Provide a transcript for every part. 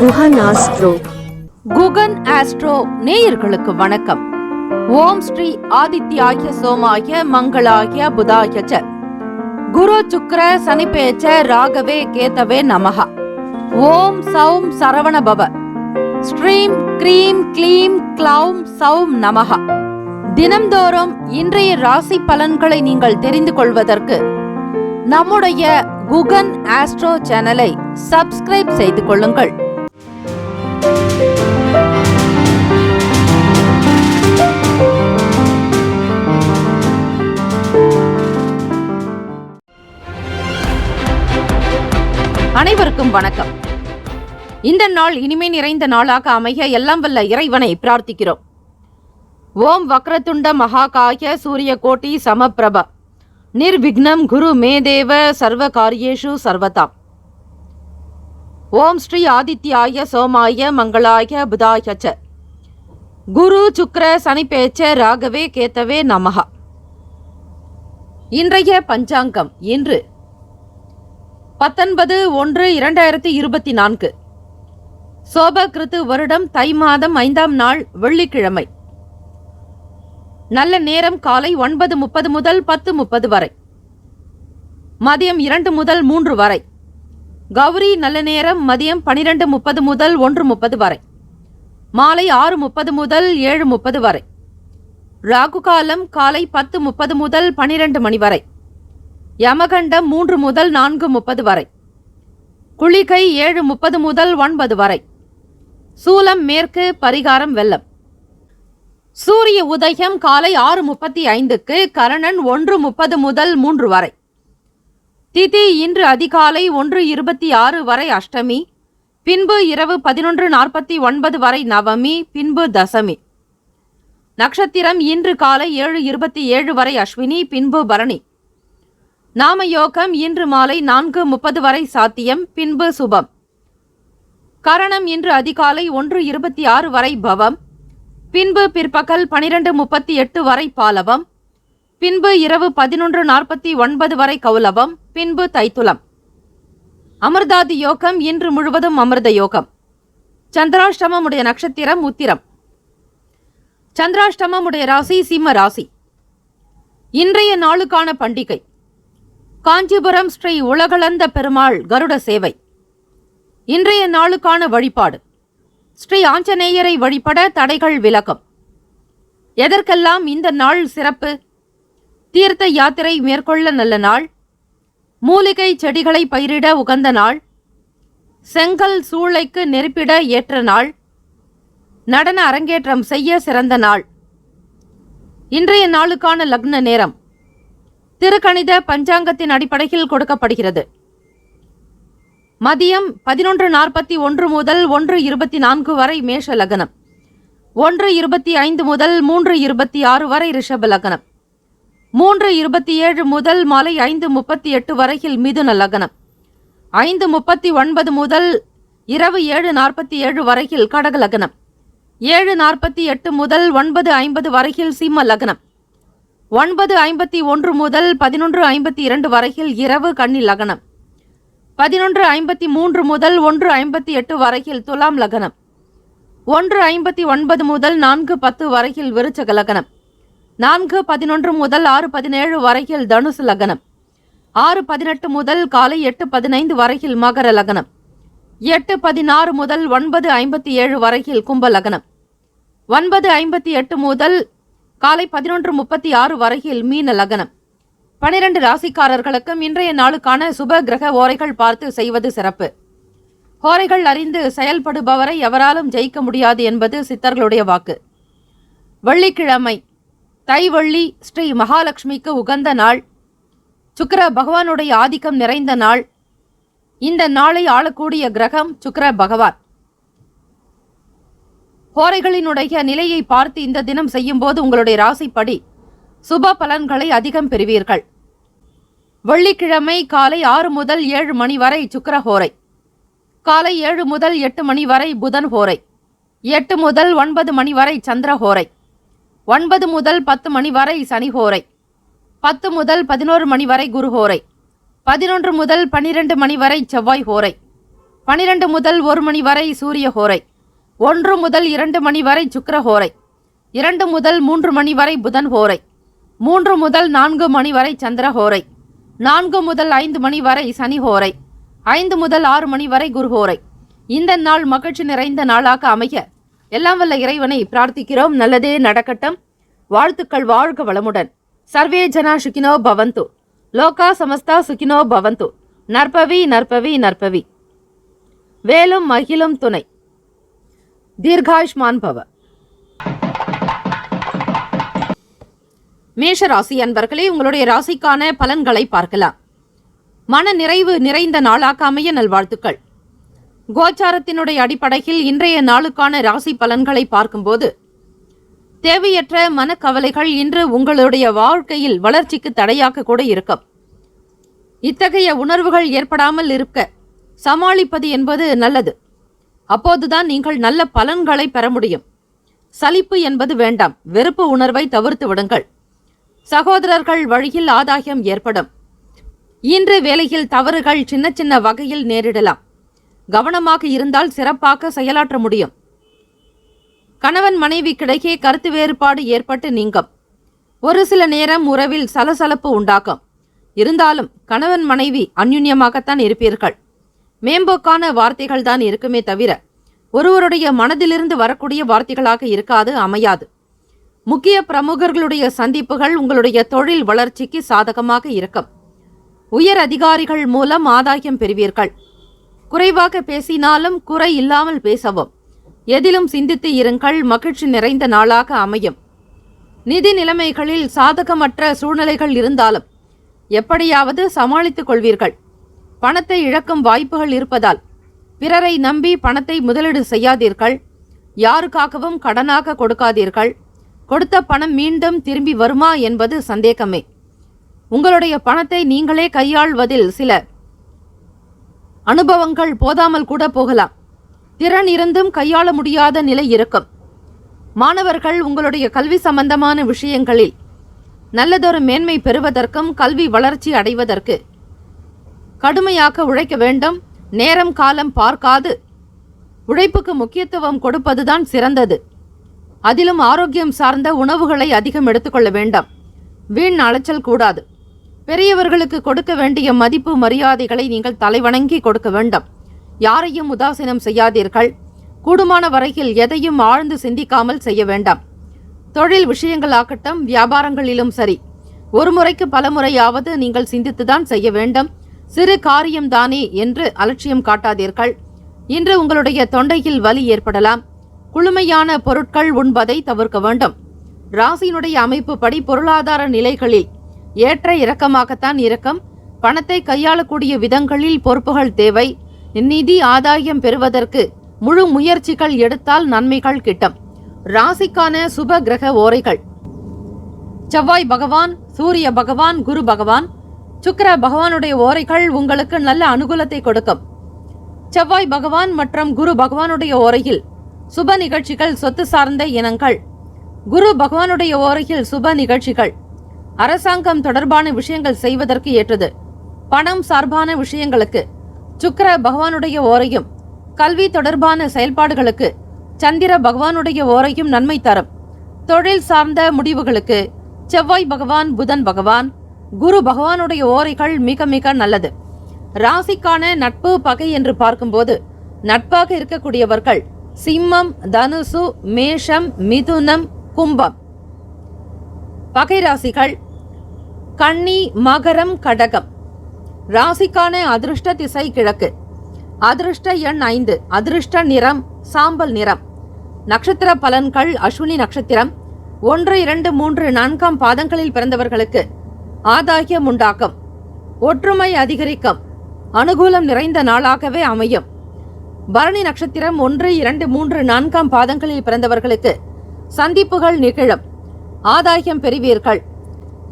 Guhan astro. Guhan astro நேயர்களுக்கு வணக்கம். ஓம் ஸ்ரீ ஆதித்யாய சோமாய மங்களாய புதாய ச குரு சுக்ர சனிபேச்ச ராகவே கேதவே நமஹ. ஓம் சௌம் சரவண பவ. ஸ்ரீம் க்ரீம் க்ளீம் க்ளௌம் சௌம் நமஹ. தினம்தோறும் இன்றைய ராசி பலன்களை நீங்கள் தெரிந்து கொள்வதற்கு நம்முடைய குகன் ஆஸ்ட்ரோ சேனலை சப்ஸ்கிரைப் செய்து கொள்ளுங்கள். அனைவருக்கும் வணக்கம். இந்த நாள் இனிமை நிறைந்த நாளாக அமைய எல்லாம் வல்ல இறைவனை பிரார்த்திக்கிறோம். ஓம் வக்ரதுண்ட மகாகாய சூரிய கோட்டி சமப்பிரப நிர்விக்னம் குரு மே தேவ சர்வ காரியேஷு சர்வதாம். ஓம் ஸ்ரீ ஆதித்யாய சோமாய மங்களாய புதாய ச குரு சுக்ர சனிபேச்ச ராகவே கேதவே நமஹ. இன்றைய பஞ்சாங்கம் இன்று 19/1/2024 சோபகிருத்து வருடம் தை மாதம் 5ஆம் நாள் வெள்ளிக்கிழமை. நல்ல நேரம் காலை 9:30 முதல் 10:30 வரை, மதியம் 2 முதல் 3 வரை. கௌரி நல்ல நேரம் மதியம் 12:30 முதல் 1:30 வரை, மாலை 6:30 முதல் 7:30 வரை. ராகு காலம் காலை 10:30 முதல் 12 மணி வரை. யமகண்டம் 3 முதல் 4:30 வரை. குளிகை 7:30 முதல் 9 வரை. சூலம் மேற்கு, பரிகாரம் வெள்ளம். சூரிய உதயம் காலை 6:35க்கு, கரணன் 1:30 முதல் 3 வரை. திதி இன்று அதிகாலை 1:26 வரை அஷ்டமி, பின்பு இரவு 11:49 வரை நவமி, பின்பு தசமி. நட்சத்திரம் இன்று காலை 7:27 வரை அஸ்வினி, பின்பு பரணி. நாமயோகம் இன்று மாலை 4:30 வரை சாத்தியம், பின்பு சுபம். கரணம் இன்று அதிகாலை 1:26 வரை பவம், பின்பு பிற்பகல் 12:38 வரை பாலவம், பின்பு இரவு 11:49 வரை கௌலவம், பின்பு தைத்துலம். அமிர்தாதி யோகம் இன்று முழுவதும் அமிர்த யோகம். சந்திராஷ்டமம் உடைய நட்சத்திரம் உத்திரம். சந்திராஷ்டமம் உடைய ராசி சிம்ம ராசி. இன்றைய நாளுக்கான பண்டிகை காஞ்சிபுரம் ஸ்ரீ உலகளந்த பெருமாள் கருட சேவை. இன்றைய நாளுக்கான வழிபாடு ஸ்ரீ ஆஞ்சநேயரை வழிபட தடைகள் விலகும். எதற்கெல்லாம் இந்த நாள் சிறப்பு? தீர்த்த யாத்திரை மேற்கொள்ள நல்ல நாள், மூலிகை செடிகளை பயிரிட உகந்த நாள், செங்கல் சூளைக்கு நெருப்பிட ஏற்ற நாள், நடன அரங்கேற்றம் செய்ய சிறந்த நாள். இன்றைய நாளுக்கான லக்ன நேரம் திருக்கணித பஞ்சாங்கத்தின் அடிப்படையில் கொடுக்கப்படுகிறது. மதியம் 11:41 முதல் 1:24 வரை மேஷ லக்னம், 1:25 முதல் 3:26 வரை ரிஷப லக்னம், 3:27 முதல் மாலை 5:38 வரையில் மிதுன லக்னம், 5:39 முதல் இரவு 7:47 வரையில் கடக லக்னம், 7:48 முதல் 9:50 வரையில் சிம்ம லக்னம், 9:51 முதல் 11:52 வரையில் இரவு கன்னி லக்னம், 11:53 முதல் 1:58 வரையில் துலாம் லக்னம், 1:59 முதல் 4:10 வரையில் விருச்சக லக்னம், 4:11 முதல் 6:17 வரையில் தனுசு லக்னம், 6:18 முதல் காலை 8:15 வரையில் மகர லக்னம், 8:16 முதல் 9:57 வரையில் கும்ப லக்னம், 9:58 முதல் காலை 11:36 வரையில் மீன லக்னம். 12 ராசிக்காரர்களுக்கும் இன்றைய நாளுக்கான சுப கிரக ஓரைகள் பார்த்து செய்வது சிறப்பு. ஓரைகள் அறிந்து செயல்படுபவரை எவராலும் ஜெயிக்க முடியாது என்பது சித்தர்களுடைய வாக்கு. வெள்ளிக்கிழமை தைவள்ளி ஸ்ரீ மகாலட்சுமிக்கு உகந்த நாள், சுக்கிர பகவானுடைய ஆதிக்கம் நிறைந்த நாள். இந்த நாளை ஆளக்கூடிய கிரகம் சுக்கிர பகவான். ஓரைகளினுடைய நிலையை பார்த்து இந்த தினம் செய்யும் போது உங்களுடைய ராசிப்படி சுப பலன்களை அதிகம் பெறுவீர்கள். வெள்ளிக்கிழமை காலை 6 முதல் 7 மணி வரை சுக்கிர ஹோரை, காலை 7 முதல் 8 மணி வரை புதன் ஹோரை, 8 முதல் 9 மணி வரை சந்திர ஹோரை, 9 முதல் 10 மணி வரை சனி ஹோரை, 10 முதல் 11 மணி வரை குரு ஹோரை, 11 முதல் 12 மணி வரை செவ்வாய் ஹோரை, 12 முதல் 1 மணி வரை சூரிய ஹோரை, 1 முதல் 2 மணி வரை சுக்கிர ஹோரை, 2 முதல் 3 மணி வரை புதன் ஹோரை, 3 முதல் 4 மணி வரை சந்திர ஹோரை, 4 முதல் 5 மணி வரை சனி ஹோரை, 5 முதல் 6 மணி வரை குரு ஹோரை. இந்த நாள் மகிழ்ச்சி நிறைந்த நாளாக அமைய எல்லாம் வல்ல இறைவனை பிரார்த்திக்கிறோம். நல்லதே நடக்கட்டும். வாழ்த்துக்கள். வாழ்க வளமுடன். சர்வே ஜனா சுகினோ பவந்து. லோகா சமஸ்தா சுகினோ பவந்து. நற்பவி நற்பவி நற்பவி. வேலும் மகிழும் துணை. தீர்காயுஷ்மான் பவ. மேஷ ராசி அன்பர்களே, உங்களுடைய ராசிக்கான பலன்களை பார்க்கலாம். மன நிறைவு நிறைந்த நாளாக அமைய நல்வாழ்த்துக்கள். கோச்சாரத்தினுடைய அடிப்படையில் இன்றைய நாளுக்கான ராசி பலன்களை பார்க்கும்போது, தேவையற்ற மனக்கவலைகள் இன்று உங்களுடைய வாழ்க்கையில் வளர்ச்சிக்கு தடையாக கூட இருக்கும். இத்தகைய உணர்வுகள் ஏற்படாமல் இருக்க சமாளிப்பது என்பது நல்லது. அப்போதுதான் நீங்கள் நல்ல பலன்களை பெற முடியும். சலிப்பு என்பது வேண்டாம். வெறுப்பு உணர்வை தவிர்த்து விடுங்கள். சகோதரர்கள் வழியில் ஆதாயம் ஏற்படும். இன்று வேலையில் தவறுகள் சின்ன சின்ன வகையில் நேரிடலாம். கவனமாக இருந்தால் சிறப்பாக செயலாற்ற முடியும். கணவன் மனைவிக்கிடையே கருத்து வேறுபாடு ஏற்பட்டு நீங்கும். ஒரு சில நேரம் உறவில் சலசலப்பு உண்டாகும். இருந்தாலும் கணவன் மனைவி அந்யுன்யமாகத்தான் இருப்பீர்கள். மேம்போக்கான வார்த்தைகள் தான் இருக்குமே தவிர ஒருவருடைய மனதிலிருந்து வரக்கூடிய வார்த்தைகளாக இருக்காது, அமையாது. முக்கிய பிரமுகர்களுடைய சந்திப்புகள் உங்களுடைய தொழில் வளர்ச்சிக்கு சாதகமாக இருக்கும். உயர் அதிகாரிகள் மூலம் ஆதாயம் பெறுவீர்கள். குறைவாக பேசினாலும் குறை இல்லாமல் பேசவும். எதிலும் சிந்தித்து இருங்கள். மகிழ்ச்சி நிறைந்த நாளாக அமையும். நிதி நிலைமைகளில் சாதகமற்ற சூழ்நிலைகள் இருந்தாலும் எப்படியாவது சமாளித்துக் கொள்வீர்கள். பணத்தை இழக்கும் வாய்ப்புகள் இருப்பதால் பிறரை நம்பி பணத்தை முதலீடு செய்யாதீர்கள். யாருக்காகவும் கடனாக கொடுக்காதீர்கள். கொடுத்த பணம் மீண்டும் திரும்பி வருமா என்பது சந்தேகமே. உங்களுடைய பணத்தை நீங்களே கையாள்வதில் சில அனுபவங்கள் போதாமல் கூட போகலாம். திறன் இருந்தும் கையாள முடியாத நிலை இருக்கும். மாணவர்கள் உங்களுடைய கல்வி சம்பந்தமான விஷயங்களில் நல்லதொரு மேன்மை பெறுவதற்கும் கல்வி வளர்ச்சி அடைவதற்கு கடுமையாக உழைக்க வேண்டும். நேரம் காலம் பார்க்காது உழைப்புக்கு முக்கியத்துவம் கொடுப்பதுதான் சிறந்தது. அதிலும் ஆரோக்கியம் சார்ந்த உணவுகளை அதிகம் எடுத்துக்கொள்ள வேண்டாம். வீண் அலைச்சல் கூடாது. பெரியவர்களுக்கு கொடுக்க வேண்டிய மதிப்பு மரியாதைகளை நீங்கள் தலைவணங்கி கொடுக்க வேண்டும். யாரையும் உதாசீனம் செய்யாதீர்கள். கூடுமான வரையில் எதையும் ஆழ்ந்து சிந்திக்காமல் செய்ய வேண்டாம். தொழில் விஷயங்களாகட்டும், வியாபாரங்களிலும் சரி, ஒரு முறைக்கு பல முறையாவது நீங்கள் சிந்தித்துதான் செய்ய வேண்டும். சிறு காரியம்தானே என்று அலட்சியம் காட்டாதீர்கள். இன்று உங்களுடைய தொண்டையில் வலி ஏற்படலாம். குளுமையான பொருட்கள் உண்பதை தவிர்க்க வேண்டும். ராசியினுடைய அமைப்பு படி பொருளாதார நிலைகளில் ஏற்ற இறக்கமாகத்தான் இருக்கும். பணத்தை கையாளக்கூடிய விதங்களில் பொறுப்புகள் தேவை. நிதி ஆதாயம் பெறுவதற்கு முழு முயற்சிகள் எடுத்தால் நன்மைகள் கிட்டும். ராசிக்கான சுப கிரக ஓரைகள்: செவ்வாய் பகவான், சூரிய பகவான், குரு பகவான், சுக்கிர பகவானுடைய ஓரைகள் உங்களுக்கு நல்ல அனுகூலத்தை கொடுக்கும். செவ்வாய் பகவான் மற்றும் குரு பகவானுடைய ஓரையில் சுப நிகழ்ச்சிகள், சொத்து சார்ந்த இனங்கள். குரு பகவானுடைய ஓரையில் சுப நிகழ்ச்சிகள், அரசாங்கம் தொடர்பான விஷயங்கள் செய்வதற்கு ஏற்றது. பணம் சார்பான விஷயங்களுக்கு சுக்கிர பகவானுடைய ஓரையும், கல்வி தொடர்பான செயல்பாடுகளுக்கு சந்திர பகவானுடைய ஓரையும் நன்மை தரும். தொழில் சார்ந்த முடிவுகளுக்கு செவ்வாய் பகவான், புதன் பகவான், குரு பகவானுடைய ஓரைகள் மிக மிக நல்லது. ராசிக்கான நட்பு பகை என்று பார்க்கும்போது, நட்பாக இருக்கக்கூடியவர்கள் சிம்மம், தனுசு, மேஷம், மிதுனம், கும்பம். பகை ராசிகள் கன்னி, மகரம், கடகம். ராசிக்கான அதிர்ஷ்ட திசை கிழக்கு. அதிர்ஷ்ட எண் 5. அதிர்ஷ்ட நிறம் சாம்பல் நிறம். நட்சத்திர பலன்கள்: அஸ்வினி நட்சத்திரம் 1, 2, 3, 4 பாதங்களில் பிறந்தவர்களுக்கு ஆதாயம் உண்டாக்கும். ஒற்றுமை அதிகரிக்கும். அனுகூலம் நிறைந்த நாளாகவே அமையும். பரணி நட்சத்திரம் 1, 2, 3, 4 பாதங்களில் பிறந்தவர்களுக்கு சந்திப்புகள் நிகழும். ஆதாயம் பெறுவீர்கள்.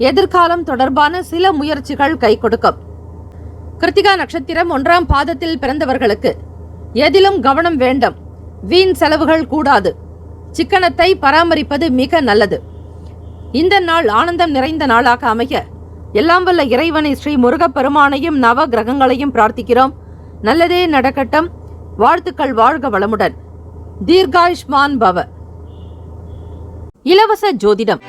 எதிர்காலம் தொடர்பான சில முயற்சிகள் கை கொடுக்கும். கிருத்திகா நட்சத்திரம் 1ஆம் பாதத்தில் பிறந்தவர்களுக்கு எதிலும் கவனம் வேண்டும். வீண் செலவுகள் கூடாது. சிக்கனத்தை பராமரிப்பது மிக நல்லது. இந்த நாள் ஆனந்தம் நிறைந்த நாளாக அமைய எல்லாம் வல்ல இறைவனை ஸ்ரீ முருகப்பெருமானையும் நவ கிரகங்களையும் பிரார்த்திக்கிறோம். நல்லதே நடக்கட்டும். வாழ்த்துக்கள். வாழ்க வளமுடன். தீர்காயுஷ்மான் பவ. இலவச ஜோதிடம்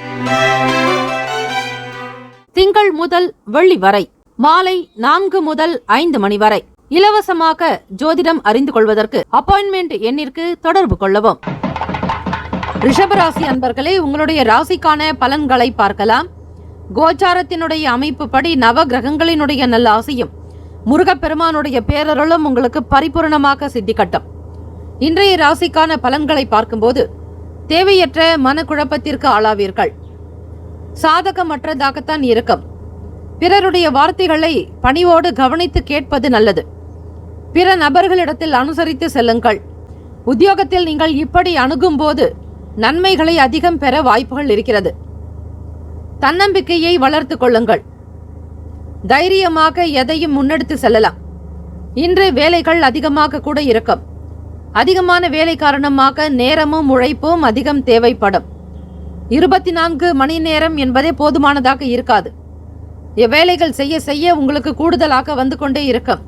திங்கள் முதல் வெள்ளி வரை மாலை 4 முதல் 5 மணி வரை இலவசமாக ஜோதிடம் அறிந்து கொள்வதற்கு அப்பாயின்மெண்ட் எண்ணிற்கு தொடர்பு கொள்ளவும். ரிஷபராசி அன்பர்களே, உங்களுடைய ராசிக்கான பலன்களை பார்க்கலாம். கோச்சாரத்தினுடைய அமைப்பு படி நவ கிரகங்களினுடைய நல்ல ஆசையும் முருகப்பெருமானுடைய பேரருளும் உங்களுக்கு பரிபூர்ணமாக சித்திக்கட்டும். இன்றைய ராசிக்கான பலன்களை பார்க்கும்போது தேவையற்ற மனக்குழப்பத்திற்கு ஆளாவீர்கள். சாதகமற்றதாகத்தான் இருக்கும். பிறருடைய வார்த்தைகளை பணிவோடு கவனித்து கேட்பது நல்லது. பிற நபர்களிடத்தில் அனுசரித்து செல்லுங்கள். உத்தியோகத்தில் நீங்கள் இப்படி அணுகும் போது நன்மைகளை அதிகம் பெற வாய்ப்புகள் இருக்கிறது. தன்னம்பிக்கையை வளர்த்து கொள்ளுங்கள். தைரியமாக எதையும் முன்னெடுத்து செல்லலாம். இன்று வேலைகள் அதிகமாக கூட இருக்கும். அதிகமான வேலை காரணமாக நேரமும் உழைப்பும் அதிகம் தேவைப்படும். 24 மணி நேரம் என்பதே போதுமானதாக இருக்காது. வேலைகள் செய்ய செய்ய உங்களுக்கு கூடுதலாக வந்து கொண்டே இருக்கும்.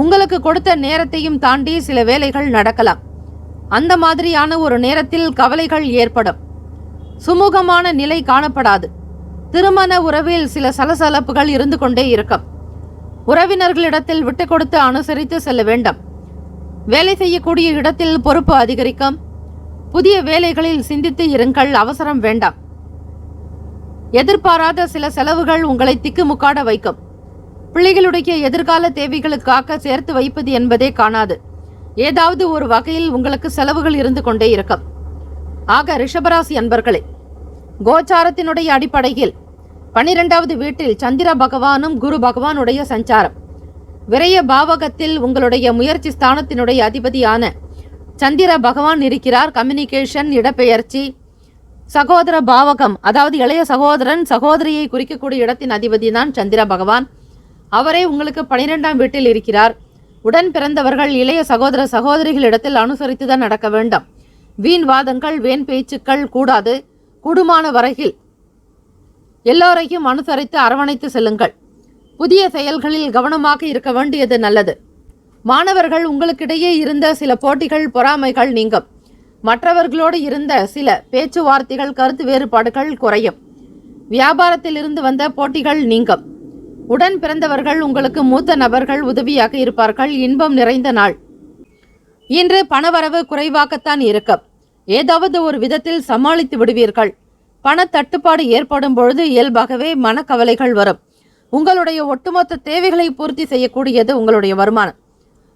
உங்களுக்கு கொடுத்த நேரத்தையும் தாண்டி சில வேலைகள் நடக்கலாம். அந்த மாதிரியான ஒரு நேரத்தில் கவலைகள் ஏற்படும். சுமூகமான நிலை காணப்படாது. திருமண உறவில் சில சலசலப்புகள் இருந்து கொண்டே இருக்கும். உறவினர்களிடத்தில் விட்டு கொடுத்து அனுசரித்து செல்ல வேண்டும். வேலை செய்யக்கூடிய இடத்தில் பொறுப்பு அதிகரிக்கும். புதிய வேலைகளில் சிந்தித்து இருங்கள். அவசரம் வேண்டாம். எதிர்பாராத சில செலவுகள் உங்களை திக்குமுக்காட வைக்கும். பிள்ளைகளுடைய எதிர்கால தேவைகளுக்காக சேர்த்து வைப்பது என்பதே காணாது. ஏதாவது ஒரு வகையில் உங்களுக்கு செலவுகள் இருந்து கொண்டே இருக்கும். ஆக ரிஷபராசி அன்பர்களே, கோச்சாரத்தினுடைய அடிப்படையில் 12வது வீட்டில் சந்திர பகவானும் குரு பகவானுடைய சஞ்சாரம். விரய பாவகத்தில் உங்களுடைய முயற்சி ஸ்தானத்தினுடைய அதிபதியான சந்திர பகவான் இருக்கிறார். கம்யூனிகேஷன், இடப்பெயர்ச்சி, சகோதர பாவகம், அதாவது இளைய சகோதரன் சகோதரியை குறிக்கக்கூடிய இடத்தின் அதிபதி தான் சந்திர பகவான். அவரே உங்களுக்கு 12ஆம் வீட்டில் இருக்கிறார். உடன் பிறந்தவர்கள் இளைய சகோதர சகோதரிகளிடத்தில் அனுசரித்து தான் நடக்க வேண்டும். வீண் வாதங்கள், வீண் பேச்சுக்கள் கூடாது. கூடுமான வரையில் எல்லோரையும் அனுசரித்து அரவணைத்து செல்லுங்கள். புதிய செயல்களில் கவனமாக இருக்க வேண்டியது நல்லது. மாணவர்கள், உங்களுக்கிடையே இருந்த சில போட்டிகள், பொறாமைகள் நீங்கும். மற்றவர்களோடு இருந்த சில பேச்சுவார்த்தைகள், கருத்து வேறுபாடுகள் குறையும். வியாபாரத்தில் இருந்து வந்த போட்டிகள் நீங்கும். உடன் பிறந்தவர்கள், உங்களுக்கு மூத்த நபர்கள் உதவியாக இருப்பார்கள். இன்பம் நிறைந்த நாள். இன்று பணவரவு குறைவாகத்தான் இருக்கும். ஏதாவது ஒரு விதத்தில் சமாளித்து விடுவீர்கள். பண தட்டுப்பாடு ஏற்படும் பொழுது இயல்பாகவே மனக்கவலைகள் வரும். உங்களுடைய ஒட்டுமொத்த தேவைகளை பூர்த்தி செய்யக்கூடியது உங்களுடைய வருமானம்.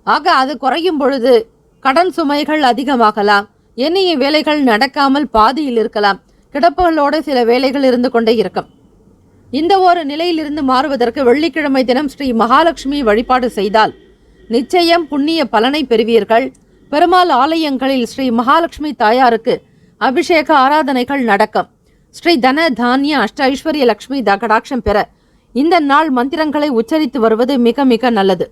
ஆக அது குறையும் பொழுது கடன் சுமைகள் அதிகமாகலாம். எண்ணிய வேலைகள் நடக்காமல் பாதியில் இருக்கலாம். கிடப்புகளோடு சில வேலைகள் இருந்து கொண்டே இருக்கும். இந்த ஒரு நிலையிலிருந்து மாறுவதற்கு வெள்ளிக்கிழமை தினம் ஸ்ரீ மகாலட்சுமி வழிபாடு செய்தால் நிச்சயம் புண்ணிய பலனை பெறுவீர்கள். பெருமாள் ஆலயங்களில் ஸ்ரீ மகாலட்சுமி தாயாருக்கு அபிஷேக ஆராதனைகள் நடக்கும். ஸ்ரீ தன தானிய அஷ்ட ஐஸ்வர்ய லட்சுமி கடாட்சம் பெற இந்த நாள் மந்திரங்களை உச்சரித்து வருவது மிக மிக நல்லது.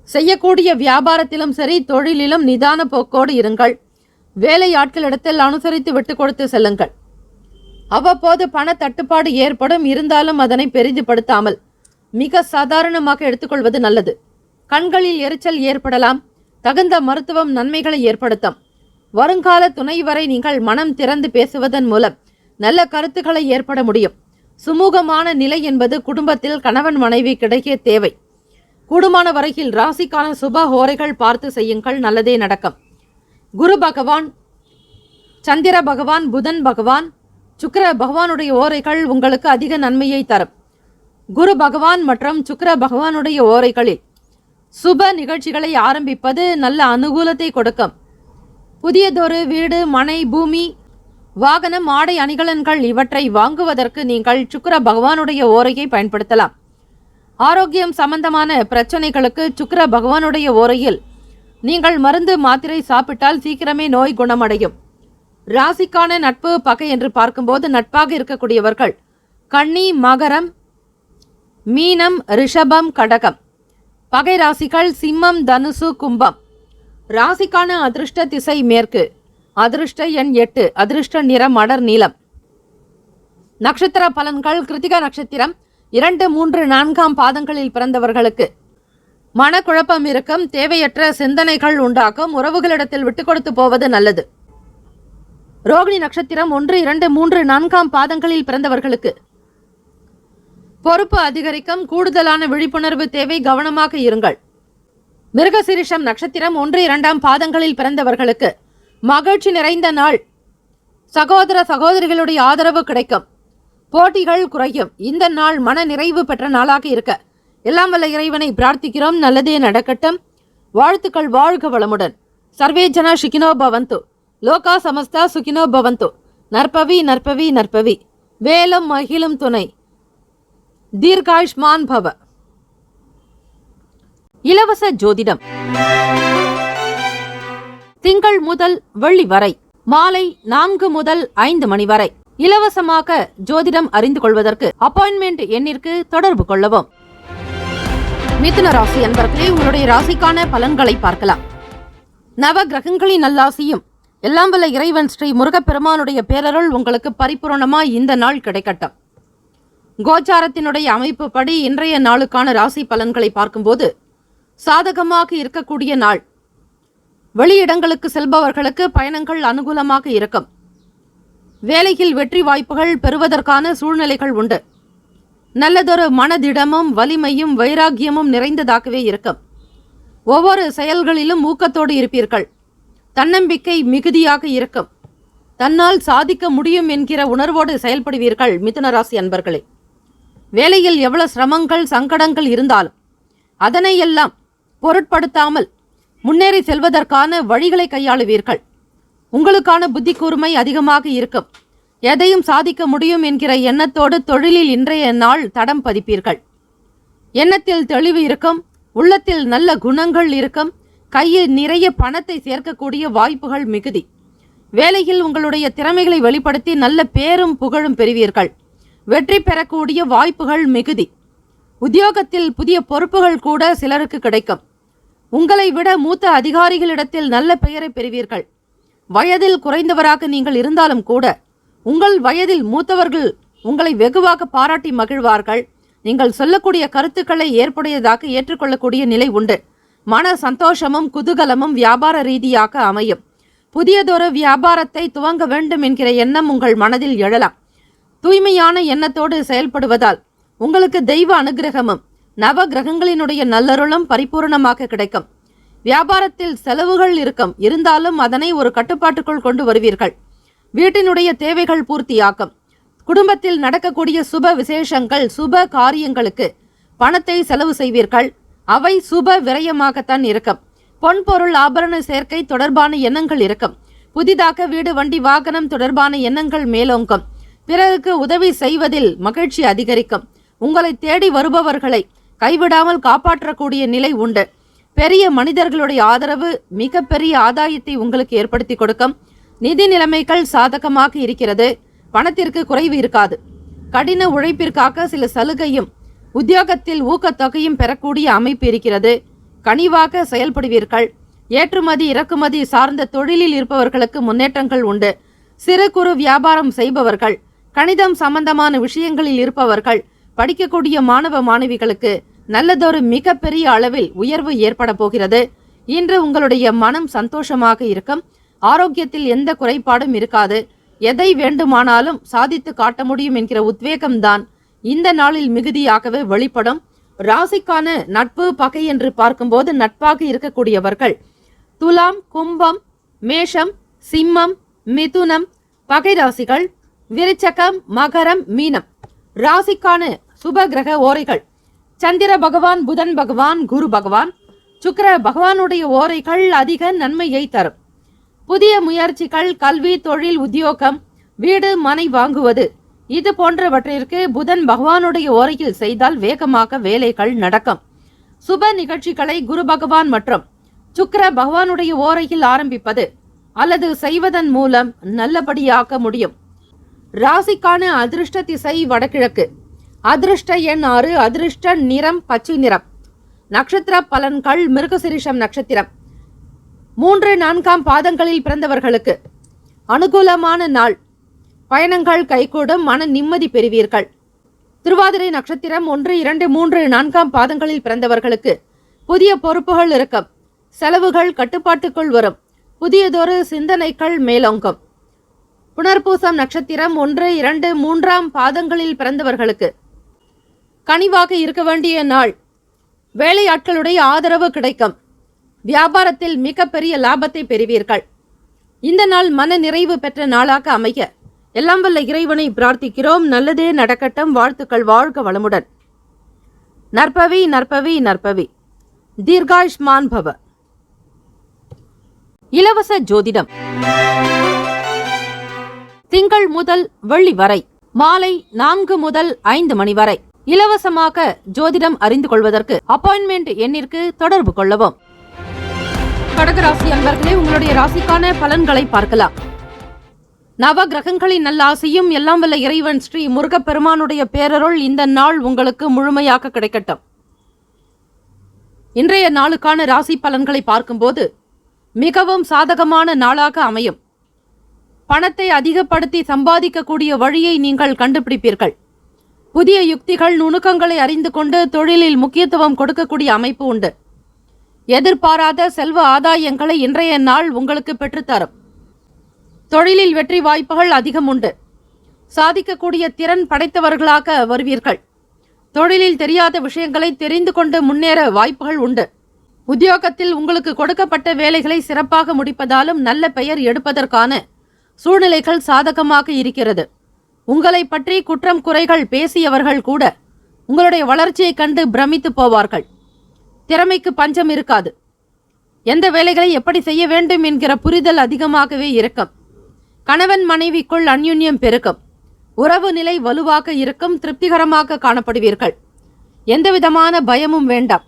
செய்யக்கூடிய வியாபாரத்திலும் சரி, தொழிலிலும் நிதான போக்கோடு இருங்கள். வேலையாட்களிடத்தில் அனுசரித்து விட்டு கொடுத்து செல்லுங்கள். அவ்வப்போது பண தட்டுப்பாடு ஏற்படும். இருந்தாலும் அதனை பெரிதுபடுத்தாமல் மிக சாதாரணமாக எடுத்துக்கொள்வது நல்லது. கண்களில் எரிச்சல் ஏற்படலாம். தகுந்த மருத்துவம் நன்மைகளை ஏற்படுத்தும். வருங்கால துணை வரை நீங்கள் மனம் திறந்து பேசுவதன் மூலம் நல்ல கருத்துக்களை ஏற்பட முடியும். சுமூகமான நிலை என்பது குடும்பத்தில் கணவன் மனைவி கிடைக்க தேவை. கூடுமான வரையில் ராசிக்கான சுப ஹோரைகள் பார்த்து செய்யுங்கள். நல்லதே நடக்கும். குரு பகவான், சந்திர பகவான், புதன் பகவான், சுக்கிர பகவானுடைய ஓரைகள் உங்களுக்கு அதிக நன்மையை தரும். குரு பகவான் மற்றும் சுக்கிர பகவானுடைய ஓரைகளில் சுப நிகழ்ச்சிகளை ஆரம்பிப்பது நல்ல அனுகூலத்தை கொடுக்கும். புதியதொரு வீடு, மனை, பூமி, வாகனம், ஆடை, அணிகலன்கள் இவற்றை வாங்குவதற்கு நீங்கள் சுக்கிர பகவானுடைய ஓரையை பயன்படுத்தலாம். ஆரோக்கியம் சம்பந்தமான பிரச்சனைகளுக்கு சுக்கிர பகவானுடைய ஓரையில் நீங்கள் மருந்து மாத்திரை சாப்பிட்டால் சீக்கிரமே நோய் குணமடையும். ராசிக்கான நட்பு பகை என்று பார்க்கும்போது நட்பாக இருக்கக்கூடியவர்கள் கன்னி, மகரம், மீனம், ரிஷபம், கடகம். பகை ராசிகள் சிம்மம், தனுசு, கும்பம். ராசிக்கான அதிர்ஷ்ட திசை மேற்கு. அதிர்ஷ்ட எண் 8. அதிர்ஷ்ட நிறம் அடர் நீலம். நட்சத்திர பலன்கள். கிருத்திகா நட்சத்திரம் 2, 3, 4 பாதங்களில் பிறந்தவர்களுக்கு மனக்குழப்பம் இருக்கும், தேவையற்ற சிந்தனைகள் உண்டாக்கும், உறவுகளிடத்தில் விட்டுக் கொடுத்து போவது நல்லது. ரோகிணி நட்சத்திரம் 1, 2, 3, 4 பாதங்களில் பிறந்தவர்களுக்கு பொறுப்பு அதிகரிக்கும், கூடுதலான விழிப்புணர்வு தேவை, கவனமாக இருங்கள். மிருகசீரிஷம் நட்சத்திரம் 1, 2 பாதங்களில் பிறந்தவர்களுக்கு மகிழ்ச்சி நிறைந்த நாள். சகோதர சகோதரிகளுடைய ஆதரவு கிடைக்கும், போட்டிகள் குறையும். இந்த நாள் மன நிறைவு பெற்ற நாளாக இருக்க எல்லாம் வல்ல இறைவனை பிரார்த்திக்கிறோம். நல்லதே நடக்கட்டும். வாழ்த்துக்கள். வாழ்க வளமுடன். சர்வே ஜன சுகினோ பவந்து, லோகா சமஸ்தா சுகினோ பவந்து. நற்பவி நற்பவி நற்பவி. வேலும் மகிழும் துணை. தீர்காயுஷ்மான் பவ. இலவச ஜோதிடம் திங்கள் முதல் வெள்ளி வரை மாலை 4 முதல் 5 மணி வரை இலவசமாக ஜோதிடம் அறிந்து கொள்வதற்கு அப்பாயின்மெண்ட் எண்ணிற்கு தொடர்பு கொள்ளவும். மிதுன ராசி அன்பர்களே, உங்களுடைய ராசிக்கான பலன்களை பார்க்கலாம். நவ கிரகங்களின் நல்லாசியும் எல்லாம் வல்ல இறைவன் ஸ்ரீ முருகப்பெருமானுடைய பேரருள் உங்களுக்கு பரிபூரணமாய் இந்த நாள் கிடைக்கட்டும். கோச்சாரத்தினுடைய அமைப்பு படி இன்றைய நாளுக்கான ராசி பலன்களை பார்க்கும்போது சாதகமாக இருக்கக்கூடிய நாள். வெளியிடங்களுக்கு செல்பவர்களுக்கு பயணங்கள் அனுகூலமாக இருக்கும். வேலையில் வெற்றி வாய்ப்புகள் பெறுவதற்கான சூழ்நிலைகள் உண்டு. நல்லதொரு மனதிடமும் வலிமையும் வைராக்கியமும் நிறைந்ததாகவே இருக்கும். ஒவ்வொரு செயல்களிலும் ஊக்கத்தோடு இருப்பீர்கள். தன்னம்பிக்கை மிகுதியாக இருக்கும். தன்னால் சாதிக்க முடியும் என்கிற உணர்வோடு செயல்படுவீர்கள். மிதுனராசி அன்பர்களே, வேலையில் எவ்வளவு சிரமங்கள் சங்கடங்கள் இருந்தாலும் அதனையெல்லாம் பொருட்படுத்தாமல் முன்னேறி செல்வதற்கான வழிகளை கையாளுவீர்கள். உங்களுக்கான புத்தி கூர்மை அதிகமாக இருக்கும். எதையும் சாதிக்க முடியும் என்கிற எண்ணத்தோடு தொழிலில் இன்றைய நாள் தடம் பதிப்பீர்கள். எண்ணத்தில் தெளிவு இருக்கும். உள்ளத்தில் நல்ல குணங்கள் இருக்கும். கையில் நிறைய பணத்தை சேர்க்கக்கூடிய வாய்ப்புகள் மிகுதி. வேலையில் உங்களுடைய திறமைகளை வெளிப்படுத்தி நல்ல பேரும் புகழும் பெறுவீர்கள். வெற்றி பெறக்கூடிய வாய்ப்புகள் மிகுதி. உத்தியோகத்தில் புதிய பொறுப்புகள் கூட சிலருக்கு கிடைக்கும். உங்களை விட மூத்த அதிகாரிகளிடத்தில் நல்ல பெயரை பெறுவீர்கள். வயதில் குறைந்தவராக நீங்கள் இருந்தாலும் கூட உங்கள் வயதில் மூத்தவர்கள் உங்களை வெகுவாக பாராட்டி மகிழ்வார்கள். நீங்கள் சொல்லக்கூடிய கருத்துக்களை ஏற்புடையதாக ஏற்றுக்கொள்ளக்கூடிய நிலை உண்டு. மன சந்தோஷமும் குதூகலமும் வியாபார ரீதியாக அமையும். புதியதொரு வியாபாரத்தை துவங்க வேண்டும் என்கிற எண்ணம் உங்கள் மனதில் எழலாம். தூய்மையான எண்ணத்தோடு செயல்படுவதால் உங்களுக்கு தெய்வ அனுகிரகமும் நவ கிரகங்களினுடைய நல்லருளும் பரிபூர்ணமாக கிடைக்கும். வியாபாரத்தில் செலவுகள் இருக்கும். இருந்தாலும் அதனை ஒரு கட்டுப்பாட்டுக்குள் கொண்டு வருவீர்கள். வீட்டினுடைய தேவைகள் பூர்த்தியாக்கும். குடும்பத்தில் நடக்கக்கூடிய சுப விசேஷங்கள் சுப காரியங்களுக்கு பணத்தை செலவு செய்வீர்கள். அவை சுப விரயமாகத்தான் இருக்கும். பொன்பொருள் ஆபரண சேர்க்கை தொடர்பான எண்ணங்கள் இருக்கும். புதிதாக வீடு வண்டி வாகனம் தொடர்பான எண்ணங்கள் மேலோங்கும். பிறருக்கு உதவி செய்வதில் மகிழ்ச்சி அதிகரிக்கும். உங்களை தேடி வருபவர்களை கைவிடாமல் காப்பாற்றக்கூடிய நிலை உண்டு. பெரிய மனிதர்களுடைய ஆதரவு மிக பெரிய ஆதாயத்தை உங்களுக்கு ஏற்படுத்தி கொடுக்கும். நிதி நிலைமைகள் சாதகமாக இருக்கிறது. பணத்திற்கு குறைவு இருக்காது. கடின உழைப்பிற்காக சில சலுகையும் உத்தியோகத்தில் ஊக்கத்தொகையும் பெறக்கூடிய அமைப்பு இருக்கிறது. கனிவாக செயல்படுவீர்கள். ஏற்றுமதி இறக்குமதி சார்ந்த தொழிலில் இருப்பவர்களுக்கு முன்னேற்றங்கள் உண்டு. சிறு குறு வியாபாரம் செய்பவர்கள், கணிதம் சம்பந்தமான விஷயங்களில் இருப்பவர்கள், படிக்கக்கூடிய மாணவ மாணவிகளுக்கு நல்லதொரு மிக பெரிய அளவில் உயர்வு ஏற்பட போகிறது. இன்று உங்களுடைய மனம் சந்தோஷமாக இருக்கும். ஆரோக்கியத்தில் எந்த குறைபாடும் இருக்காது. எதை வேண்டுமானாலும் சாதித்து காட்ட முடியும் என்கிற உத்வேகம்தான் இந்த நாளில் மிகுதியாகவே வெளிப்படும். ராசிக்கான நட்பு பகை என்று பார்க்கும்போது நட்பாக இருக்கக்கூடியவர்கள் துலாம், கும்பம், மேஷம், சிம்மம், மிதுனம் பகை ராசிகள், விருச்சகம், மகரம், மீனம். ராசிக்கான சுப கிரக ஓரைகள் சந்திர பகவான், புதன் பகவான், குரு பகவான், சுக்கிர பகவானுடைய ஓரைகள் அதிக நன்மையை தரும். புதிய முயற்சிகள், கல்வி, தொழில், உத்தியோகம், வீடு, மனை வாங்குவது இது போன்றவற்றிற்கு புதன் பகவானுடைய ஓரையில் செய்தால் வேகமாக வேலைகள் நடக்கும். சுப நிகழ்ச்சிகளை குரு பகவான் மற்றும் சுக்கிர பகவானுடைய ஓரையில் ஆரம்பிப்பது அல்லது செய்வதன் மூலம் நல்லபடியாக்க முடியும். ராசிக்கான அதிர்ஷ்ட திசை வடகிழக்கு. அதிர்ஷ்ட எண் 6. அதிர்ஷ்ட நிறம் பச்சை நிறம். நட்சத்திர பலன்கள் மிருகசீரிஷம் நட்சத்திரம் 3, 4 பாதங்களில் பிறந்தவர்களுக்கு அனுகூலமான நாள். பயணங்கள் கைகூடும். மன நிம்மதி பெறுவீர்கள். திருவாதிரை நட்சத்திரம் 1, 2, 3, 4 பாதங்களில் பிறந்தவர்களுக்கு புதிய பொறுப்புகள் இருக்கும். செலவுகள் கட்டுப்பாட்டுக்குள் வரும். புதியதொரு சிந்தனைகள் மேலோங்கும். புனர்பூசம் நட்சத்திரம் 1, 2, 3ஆம் பாதங்களில் பிறந்தவர்களுக்கு கனிவாக இருக்க வேண்டிய நாள். வேலையாட்களுடைய ஆதரவு கிடைக்கும். வியாபாரத்தில் மிக பெரிய லாபத்தை பெறுவீர்கள். இந்த நாள் மன நிறைவு பெற்ற நாளாக அமைய எல்லாம் வல்ல இறைவனை பிரார்த்திக்கிறோம். நல்லதே நடக்கட்டும். வாழ்த்துக்கள். வாழ்க வளமுடன். நற்பவி நற்பவி நற்பவி. தீர்காயுஷ்மான் பவ. இலவச ஜோதிடம் திங்கள் முதல் வெள்ளி வரை மாலை 4 முதல் 5 மணி வரை இலவசமாக ஜோதிடம் அறிந்து கொள்வதற்கு அப்பாயின்மெண்ட் எண்ணிற்கு தொடர்பு கொள்ளவும். கடகராசி அன்பர்களே, உங்களுடைய ராசிக்கான பலன்களை பார்க்கலாம். நவ கிரகங்களின் நல்ல ஆசையும் எல்லாம் வல்ல இறைவன் ஸ்ரீ முருகப்பெருமானுடைய பேரருள் இந்த நாள் உங்களுக்கு முழுமையாக கிடைக்கட்டும். இன்றைய நாளுக்கான ராசி பலன்களை பார்க்கும்போது மிகவும் சாதகமான நாளாக அமையும். பணத்தை அதிகப்படுத்தி சம்பாதிக்கக்கூடிய வழியை நீங்கள் கண்டுபிடிப்பீர்கள். புதிய யுக்திகள் நுணுக்கங்களை அறிந்து கொண்டு தொழிலில் முக்கியத்துவம் கொடுக்கக்கூடிய அமைப்பு உண்டு. எதிர்பாராத செல்வ ஆதாயங்களை இன்றைய நாள் உங்களுக்கு பெற்றுத்தரும். தொழிலில் வெற்றி வாய்ப்புகள் அதிகம் உண்டு. சாதிக்கக்கூடிய திறன் படைத்தவர்களாக வருவீர்கள். தொழிலில் தெரியாத விஷயங்களை தெரிந்து கொண்டு முன்னேற வாய்ப்புகள் உண்டு. உத்தியோகத்தில் உங்களுக்கு கொடுக்கப்பட்ட வேலைகளை சிறப்பாக முடிப்பதாலும் நல்ல பெயர் எடுப்பதற்கான சூழ்நிலைகள் சாதகமாக இருக்கிறது. உங்களை பற்றி குற்றம் குறைகள் பேசியவர்கள் கூட உங்களுடைய வளர்ச்சியை கண்டு பிரமித்து போவார்கள். திறமைக்கு பஞ்சம் இருக்காது. எந்த வேலைகளை எப்படி செய்ய வேண்டும் என்கிற புரிதல் அதிகமாகவே இருக்கும். கணவன் மனைவிக்குள் அந்யுன்யம் பெருக்கும். உறவு நிலை வலுவாக இருக்கும். திருப்திகரமாக காணப்படுவீர்கள். எந்தவிதமான பயமும் வேண்டாம்.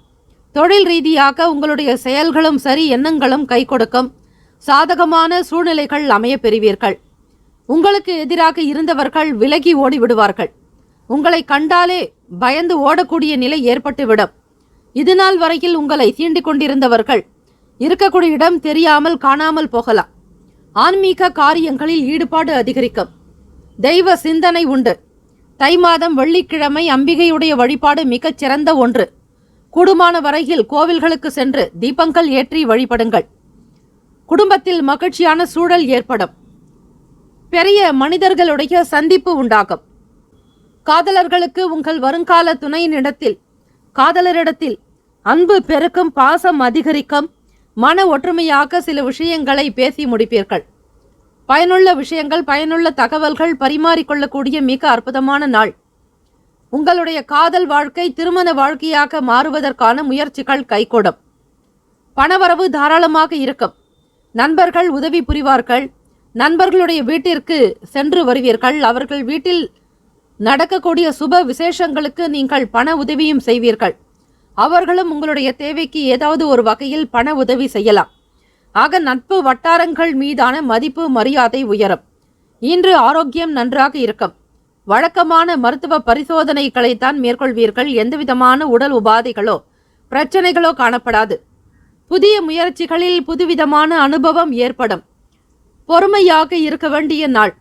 தொழில் ரீதியாக உங்களுடைய செயல்களும் சரி, எண்ணங்களும் கை கொடுக்கும். சாதகமான சூழ்நிலைகள் அமைய பெறுவீர்கள். உங்களுக்கு எதிராக இருந்தவர்கள் விலகி ஓடிவிடுவார்கள். உங்களை கண்டாலே பயந்து ஓடக்கூடிய நிலை ஏற்பட்டுவிடும். இதுநாள் வரையில் உங்களை தீண்டிக் கொண்டிருந்தவர்கள் இருக்கக்கூடிய இடம் தெரியாமல் காணாமல் போகலாம். ஆன்மீக காரியங்களில் ஈடுபாடு அதிகரிக்கும். தெய்வ சிந்தனை உண்டு. தை மாதம் வெள்ளிக்கிழமை அம்பிகையுடைய வழிபாடு மிகச் சிறந்த ஒன்று. கூடுமான வரையில் கோவில்களுக்கு சென்று தீபங்கள் ஏற்றி வழிபடுங்கள். குடும்பத்தில் மகிழ்ச்சியான சூழல் ஏற்படும். பெரிய மனிதர்களுடைய சந்திப்பு உண்டாகும். காதலர்களுக்கு உங்கள் வருங்கால துணையினிடத்தில் காதலரிடத்தில் அன்பு பெருக்கும். பாசம் அதிகரிக்கும். மன ஒற்றுமையாக சில விஷயங்களை பேசி முடிப்பீர்கள். பயனுள்ள விஷயங்கள், பயனுள்ள தகவல்கள் பரிமாறிக்கொள்ளக்கூடிய மிக அற்புதமான நாள். உங்களுடைய காதல் வாழ்க்கை திருமண வாழ்க்கையாக மாறுவதற்கான முயற்சிகள் கைகூடும். பணவரவு தாராளமாக இருக்கும். நண்பர்கள் உதவி புரிவார்கள். நண்பர்களுடைய வீட்டிற்கு சென்று வருவீர்கள். அவர்கள் வீட்டில் நடக்கக்கூடிய சுப விசேஷங்களுக்கு நீங்கள் பண உதவியும் செய்வீர்கள். அவர்களும் உங்களுடைய தேவைக்கு ஏதாவது ஒரு வகையில் பண உதவி செய்யலாம். ஆக நட்பு வட்டாரங்கள் மீதான மதிப்பு மரியாதை உயரும். இன்று ஆரோக்கியம் நன்றாக இருக்கும். வழக்கமான மருத்துவ பரிசோதனைகளைத்தான் மேற்கொள்வீர்கள். எந்தவிதமான உடல் உபாதைகளோ பிரச்சனைகளோ காணப்படாது. புதிய முயற்சிகளில் புதுவிதமான அனுபவம் ஏற்படும். பொறுமையாக இருக்க வேண்டிய நாள்.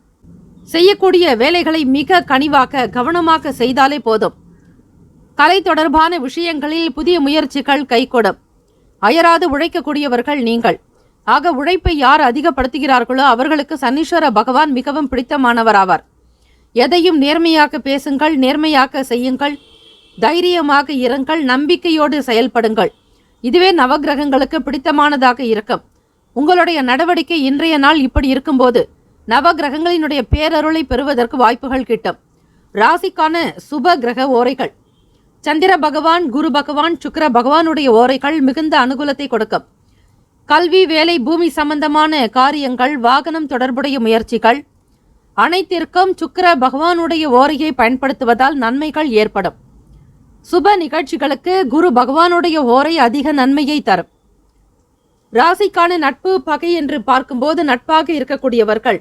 செய்யக்கூடிய வேலைகளை மிக கனிவாக கவனமாக செய்தாலே போதும். கலை தொடர்பான விஷயங்களில் புதிய முயற்சிகள் கைகூடும். அயராது உழைக்கக்கூடியவர்கள் நீங்கள். ஆக உழைப்பை யார் அதிகப்படுத்துகிறார்களோ அவர்களுக்கு சனீஸ்வர பகவான் மிகவும் பிடித்தமானவராவார். எதையும் நேர்மையாக பேசுங்கள், நேர்மையாக செய்யுங்கள், தைரியமாக இருங்கள், நம்பிக்கையோடு செயல்படுங்கள். இதுவே நவகிரகங்களுக்கு பிடித்தமானதாக இருக்கும். உங்களுடைய நடவடிக்கை இன்றைய நாள் இப்படி இருக்கும்போது நவகிரகங்களினுடைய பேரருளை பெறுவதற்கு வாய்ப்புகள் கிட்டும். ராசிக்கான சுப கிரக ஓரைகள். சந்திர பகவான், குரு பகவான், சுக்கிர பகவானுடைய ஓரைகள் மிகுந்த அனுகூலத்தை கொடுக்கும். கல்வி, வேலை, பூமி சம்பந்தமான காரியங்கள், வாகனம் தொடர்புடைய முயற்சிகள் அனைத்திற்கும் சுக்கிர பகவானுடைய ஓரையை பயன்படுத்துவதால் நன்மைகள் ஏற்படும். சுப நிகழ்ச்சிகளுக்கு குரு பகவானுடைய ஓரை அதிக நன்மையை தரும். ராசிக்கான நட்பு பகை என்று பார்க்கும்போது நட்பாக இருக்கக்கூடியவர்கள்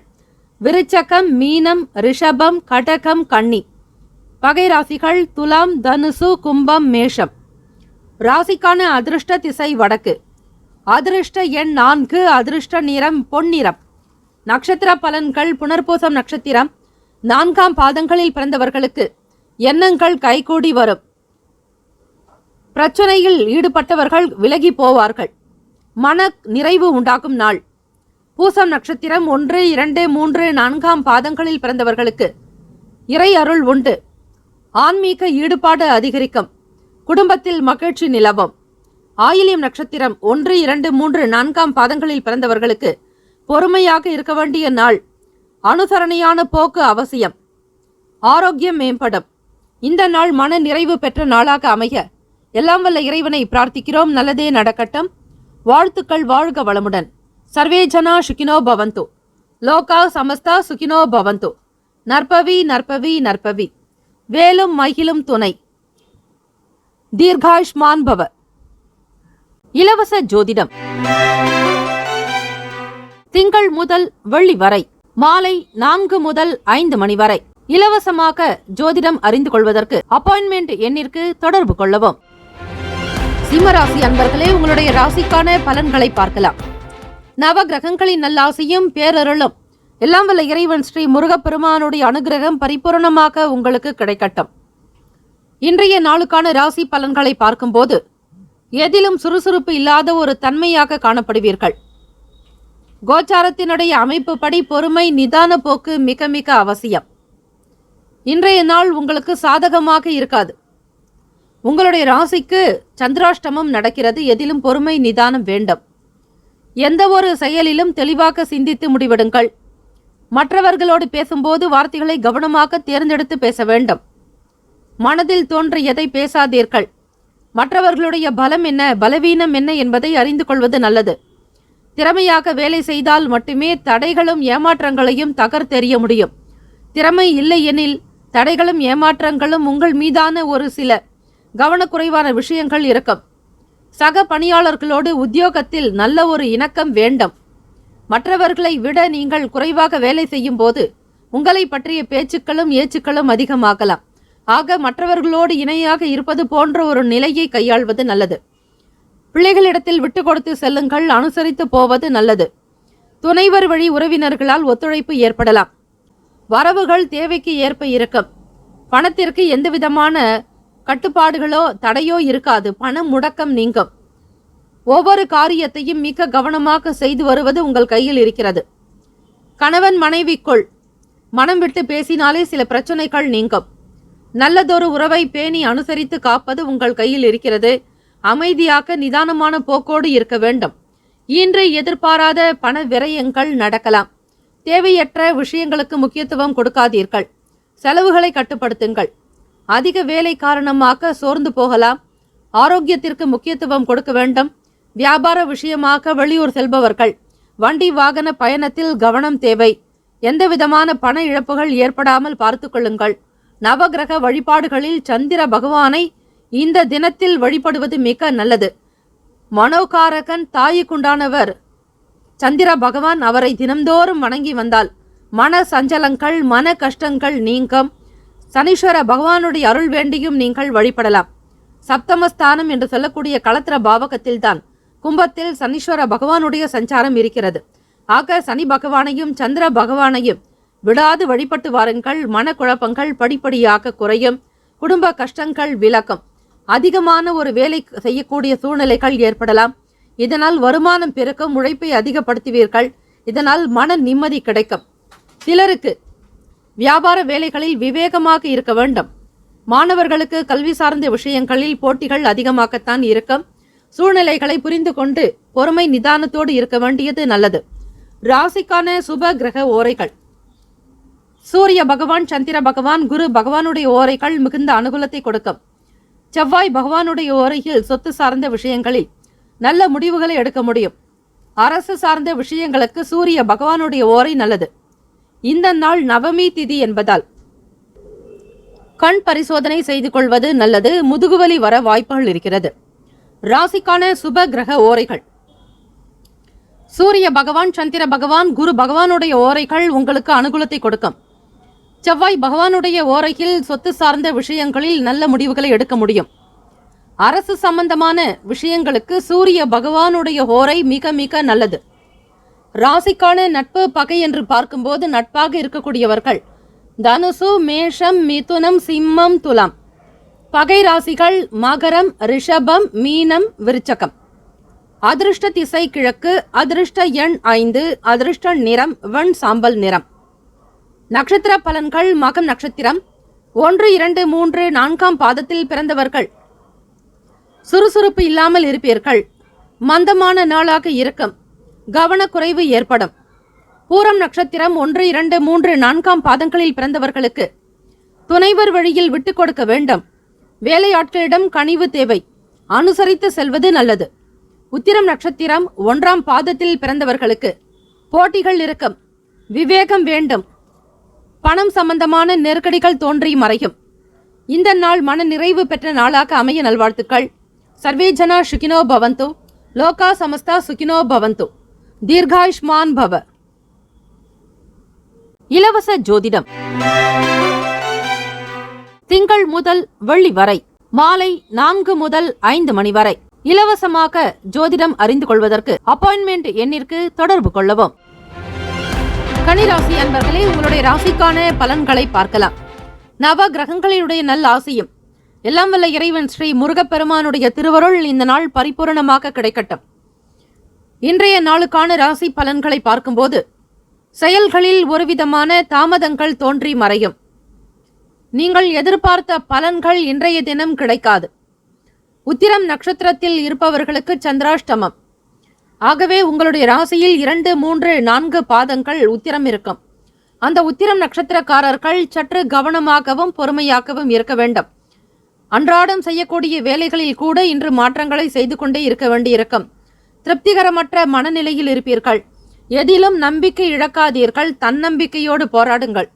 விருச்சகம், மீனம், ரிஷபம், கடகம், கன்னி. பகை ராசிகள் துலாம், தனுசு, கும்பம், மேஷம். ராசிக்கான அதிர்ஷ்ட திசை வடக்கு. அதிர்ஷ்ட எண் 4. அதிர்ஷ்ட நிறம் பொன்னிறம். நட்சத்திர பலன்கள். புனர்பூசம் நட்சத்திரம் 4ஆம் பாதங்களில் பிறந்தவர்களுக்கு எண்ணங்கள் கைகூடி வரும். பிரச்சனையில் ஈடுபட்டவர்கள் விலகி போவார்கள். மன நிறைவு உண்டாகும் நாள். பூசம் நட்சத்திரம் 1, 2, 3, 4ஆம் பாதங்களில் பிறந்தவர்களுக்கு இறை அருள் உண்டு. ஆன்மீக ஈடுபாடு அதிகரிக்கும். குடும்பத்தில் மகிழ்ச்சி நிலவும். ஆயில்யம் நட்சத்திரம் 1, 2, 3, 4ஆம் பாதங்களில் பிறந்தவர்களுக்கு பொறுமையாக இருக்க வேண்டிய நாள். அனுசரணையான போக்கு அவசியம். ஆரோக்கியம் மேம்படும். இந்த நாள் மன நிறைவு பெற்ற நாளாக அமைய எல்லாம் வல்ல இறைவனை பிரார்த்திக்கிறோம். நல்லதே நடக்கட்டும். வாழ்த்துக்கள். வாழ்க வளமுடன். சர்வே ஜனா சுகினோ பவந்து. லோகா சமஸ்தா சுகினோ பவந்து. நற்பவி நற்பவி நற்பவி. வேலும் மகிழும் துணை. தீர்காயுஷ்மான் பவ. இலவச ஜோதிடம் திங்கள் முதல் வெள்ளி வரை மாலை 4 முதல் 5 மணி வரை இலவசமாக ஜோதிடம் அறிந்து கொள்வதற்கு அப்பாயின்மெண்ட் எண்ணிற்கு தொடர்பு கொள்ளவும். சிம்மராசி அன்பர்களே, உங்களுடைய ராசிக்கான பலன்களை பார்க்கலாம். நவ கிரகங்களின் நல்லாசியும் பேரருளும் எல்லாம் வல்ல இறைவன் ஸ்ரீ முருகப்பெருமானுடைய அனுகிரகம் பரிபூர்ணமாக உங்களுக்கு கிடைக்கட்டும். இன்றைய நாளுக்கான ராசி பலன்களை பார்க்கும்போது எதிலும் சுறுசுறுப்பு இல்லாத ஒரு தன்மையாக காணப்படுவீர்கள். கோச்சாரத்தினுடைய அமைப்பு படி பொறுமை நிதான போக்கு மிக மிக அவசியம். இன்றைய நாள் உங்களுக்கு சாதகமாக இருக்காது. உங்களுடைய ராசிக்கு சந்திராஷ்டமம் நடக்கிறது. எதிலும் பொறுமை நிதானம் வேண்டும். எந்த ஒரு செயலிலும் தெளிவாக சிந்தித்து முடிவெடுங்கள். மற்றவர்களோடு பேசும்போது வார்த்தைகளை கவனமாக தேர்ந்தெடுத்து பேச வேண்டும். மனதில் தோன்றியதை பேசாதீர்கள். மற்றவர்களுடைய பலம் என்ன பலவீனம் என்ன என்பதை அறிந்து கொள்வது நல்லது. திறமையாக வேலை செய்தால் மட்டுமே தடைகளும் ஏமாற்றங்களையும் தகர்த்தெறிய முடியும். திறமை இல்லை எனில் தடைகளும் ஏமாற்றங்களும் உங்கள் மீதான ஒரு சில கவனக்குறைவான விஷயங்கள் இருக்கும். சக பணியாளர்களோடு உத்தியோகத்தில் நல்ல ஒரு இணக்கம் வேண்டும். மற்றவர்களை விட நீங்கள் குறைவாக வேலை செய்யும் போது உங்களை பற்றிய பேச்சுக்களும் ஏச்சுக்களும் அதிகமாகலாம். ஆக மற்றவர்களோடு இணையாக இருப்பது போன்ற ஒரு நிலையை கையாள்வது நல்லது. பிள்ளைகளிடத்தில் விட்டு கொடுத்து செல்லுங்கள். அனுசரித்து போவது நல்லது. துணைவர் வழி உறவினர்களால் ஒத்துழைப்பு ஏற்படலாம். வரவுகள் தேவைக்கு ஏற்ப இருக்கும். பணத்திற்கு எந்தவிதமான கட்டுப்பாடுகளோ தடையோ இருக்காது. பணம் முடக்கம் நீங்கும். ஒவ்வொரு காரியத்தையும் மிக கவனமாக செய்து வருவது உங்கள் கையில் இருக்கிறது. கணவன் மனைவிக்குள் மனம் விட்டு பேசினாலே சில பிரச்சனைகள் நீங்கும். நல்லதொரு உறவை பேணி அனுசரித்து காப்பது உங்கள் கையில் இருக்கிறது. அமைதியாக நிதானமான போக்கோடு இருக்க வேண்டும். இன்று எதிர்பாராத பண விரயங்கள் நடக்கலாம். தேவையற்ற விஷயங்களுக்கு முக்கியத்துவம் கொடுக்காதீர்கள். செலவுகளை கட்டுப்படுத்துங்கள். அதிக வேலை காரணமாக சோர்ந்து போகலாம். ஆரோக்கியத்திற்கு முக்கியத்துவம் கொடுக்க வேண்டும். வியாபார விஷயமாக வெளியூர் செல்பவர்கள் வண்டி வாகன பயணத்தில் கவனம் தேவை. எந்தவிதமான பண இழப்புகள் ஏற்படாமல் பார்த்து கொள்ளுங்கள். நவகிரக வழிபாடுகளில் சந்திர பகவானை இந்த தினத்தில் வழிபடுவது மிக நல்லது. மனோகாரகன் தாயுக்குண்டானவர் சந்திர பகவான். அவரை தினம்தோறும் வணங்கி வந்தால் மன சஞ்சலங்கள் மன கஷ்டங்கள் நீங்கும். சனீஸ்வர பகவானுடைய அருள் வேண்டியும் நீங்கள் வழிபடலாம். சப்தமஸ்தானம் என்று சொல்லக்கூடிய களத்திர பாவகத்தில்தான் கும்பத்தில் சனீஸ்வர பகவானுடைய சஞ்சாரம் இருக்கிறது. ஆக சனி பகவானையும் சந்திர பகவானையும் விடாது வழிபட்டு வாருங்கள். மனக்குழப்பங்கள் படிப்படியாக குறையும். குடும்ப கஷ்டங்கள் விலக்கும். அதிகமான ஒரு வேலை செய்யக்கூடிய சூழ்நிலைகள் ஏற்படலாம். இதனால் வருமானம் பெருக்கும். உழைப்பை அதிகப்படுத்துவீர்கள். இதனால் மன நிம்மதி கிடைக்கும். சிலருக்கு வியாபார வேலைகளில் விவேகமாக இருக்க வேண்டும். மாணவர்களுக்கு கல்வி சார்ந்த விஷயங்களில் போட்டிகள் அதிகமாகத்தான் இருக்கும். சூழ்நிலைகளை புரிந்து கொண்டு பொறுமை நிதானத்தோடு இருக்க வேண்டியது நல்லது. ராசிக்கான சுப கிரக ஓரைகள். சூரிய பகவான் சந்திர பகவான் குரு பகவானுடைய ஓரைகள் மிகுந்த அனுகூலத்தை கொடுக்கும். செவ்வாய் பகவானுடைய ஓரையில் சொத்து சார்ந்த விஷயங்களில் நல்ல முடிவுகளை எடுக்க முடியும். அரசு சார்ந்த விஷயங்களுக்கு சூரிய பகவானுடைய ஓரை நல்லது. இந்த நாள் நவமி திதி என்பதால் கண் பரிசோதனை செய்து கொள்வது நல்லது. முதுகுவலி வர வாய்ப்புகள் இருக்கிறது. ராசிக்கான சுப கிரக ஓரைகள். சூரிய பகவான் சந்திர பகவான் குரு பகவானுடைய ஓரைகள் உங்களுக்கு அனுகூலத்தை கொடுக்கும். செவ்வாய் பகவானுடைய ஓரையில் சொத்து சார்ந்த விஷயங்களில் நல்ல முடிவுகளை எடுக்க முடியும். அரசு சம்பந்தமான விஷயங்களுக்கு சூரிய பகவானுடைய ஓரை மிக மிக நல்லது. ராசிக்கான நட்பு பகை என்று பார்க்கும்போது நட்பாக இருக்கக்கூடியவர்கள் தனுசு மேஷம் மிதுனம் சிம்மம் துலாம். பகை ராசிகள் மகரம், ரிஷபம், மீனம், விருச்சகம். அதிர்ஷ்ட திசை கிழக்கு. அதிர்ஷ்ட எண் 5. அதிர்ஷ்ட நிறம் வெண் சாம்பல் நிறம். நட்சத்திர பலன்கள். மகம் நட்சத்திரம் 1, 2, 3, 4ஆம் பாதத்தில் பிறந்தவர்கள் சுறுசுறுப்பு இல்லாமல் இருப்பீர்கள். மந்தமான நாளாக இருக்கும். கவனக்குறைவு ஏற்படும். பூரம் நட்சத்திரம் 1, 2, 3, 4ஆம் பாதங்களில் பிறந்தவர்களுக்கு துணைவர் வழியில் விட்டுக் கொடுக்க வேண்டும். வேலையாட்களிடம் கனிவு தேவை. அனுசரித்து செல்வது நல்லது. உத்திரம் நட்சத்திரம் 1ஆம் பாதத்தில் பிறந்தவர்களுக்கு போட்டிகள் இருக்கும். விவேகம் வேண்டும். பணம் சம்பந்தமான நெருக்கடிகள் தோன்றி மறையும். இந்த நாள் மன நிறைவு பெற்ற நாளாக அமைய நல்வாழ்த்துக்கள். சர்வே ஜனா சுகினோ பவந்து. லோகா சமஸ்தா சுகினோ பவந்து. தீர்காயுஷ்மான் பவ. இலவச ஜோதிடம் திங்கள் முதல் வெள்ளி வரை மாலை 4 முதல் 5 மணி வரை இலவசமாக ஜோதிடம் அறிந்து கொள்வதற்கு அப்பாயின்மெண்ட் எண்ணிற்கு தொடர்பு கொள்ளவும். கன்னிராசி அன்பர்களே, உங்களுடைய ராசிக்கான பலன்களை பார்க்கலாம். நவ கிரகங்களுடைய நல் ஆசையும் எல்லாம் வல்ல இறைவன் ஸ்ரீ முருகப்பெருமானுடைய திருவருள் இந்த நாள் பரிபூரணமாக கிடைக்கட்டும். இன்றைய நாளுக்கான ராசி பலன்களை பார்க்கும்போது செயல்களில் ஒருவிதமான தாமதங்கள் தோன்றி மறையும். நீங்கள் எதிர்பார்த்த பலன்கள் இன்றைய தினம் கிடைக்காது. உத்திரம் நட்சத்திரத்தில் இருப்பவர்களுக்கு சந்திராஷ்டமம். ஆகவே உங்களுடைய ராசியில் 2, 3, 4 பாதங்கள் உத்திரம் இருக்கும். அந்த உத்திரம் நட்சத்திரக்காரர்கள் சற்று கவனமாகவும் பொறுமையாகவும் இருக்க வேண்டும். அன்றாடம் செய்யக்கூடிய வேலைகளில் கூட இன்று மாற்றங்களை செய்து கொண்டே இருக்க வேண்டியிருக்கும். திருப்திகரமற்ற மனநிலையில் இருப்பீர்கள். எதிலும் நம்பிக்கை இழக்காதீர்கள். தன்னம்பிக்கையோடு போராடுங்கள்.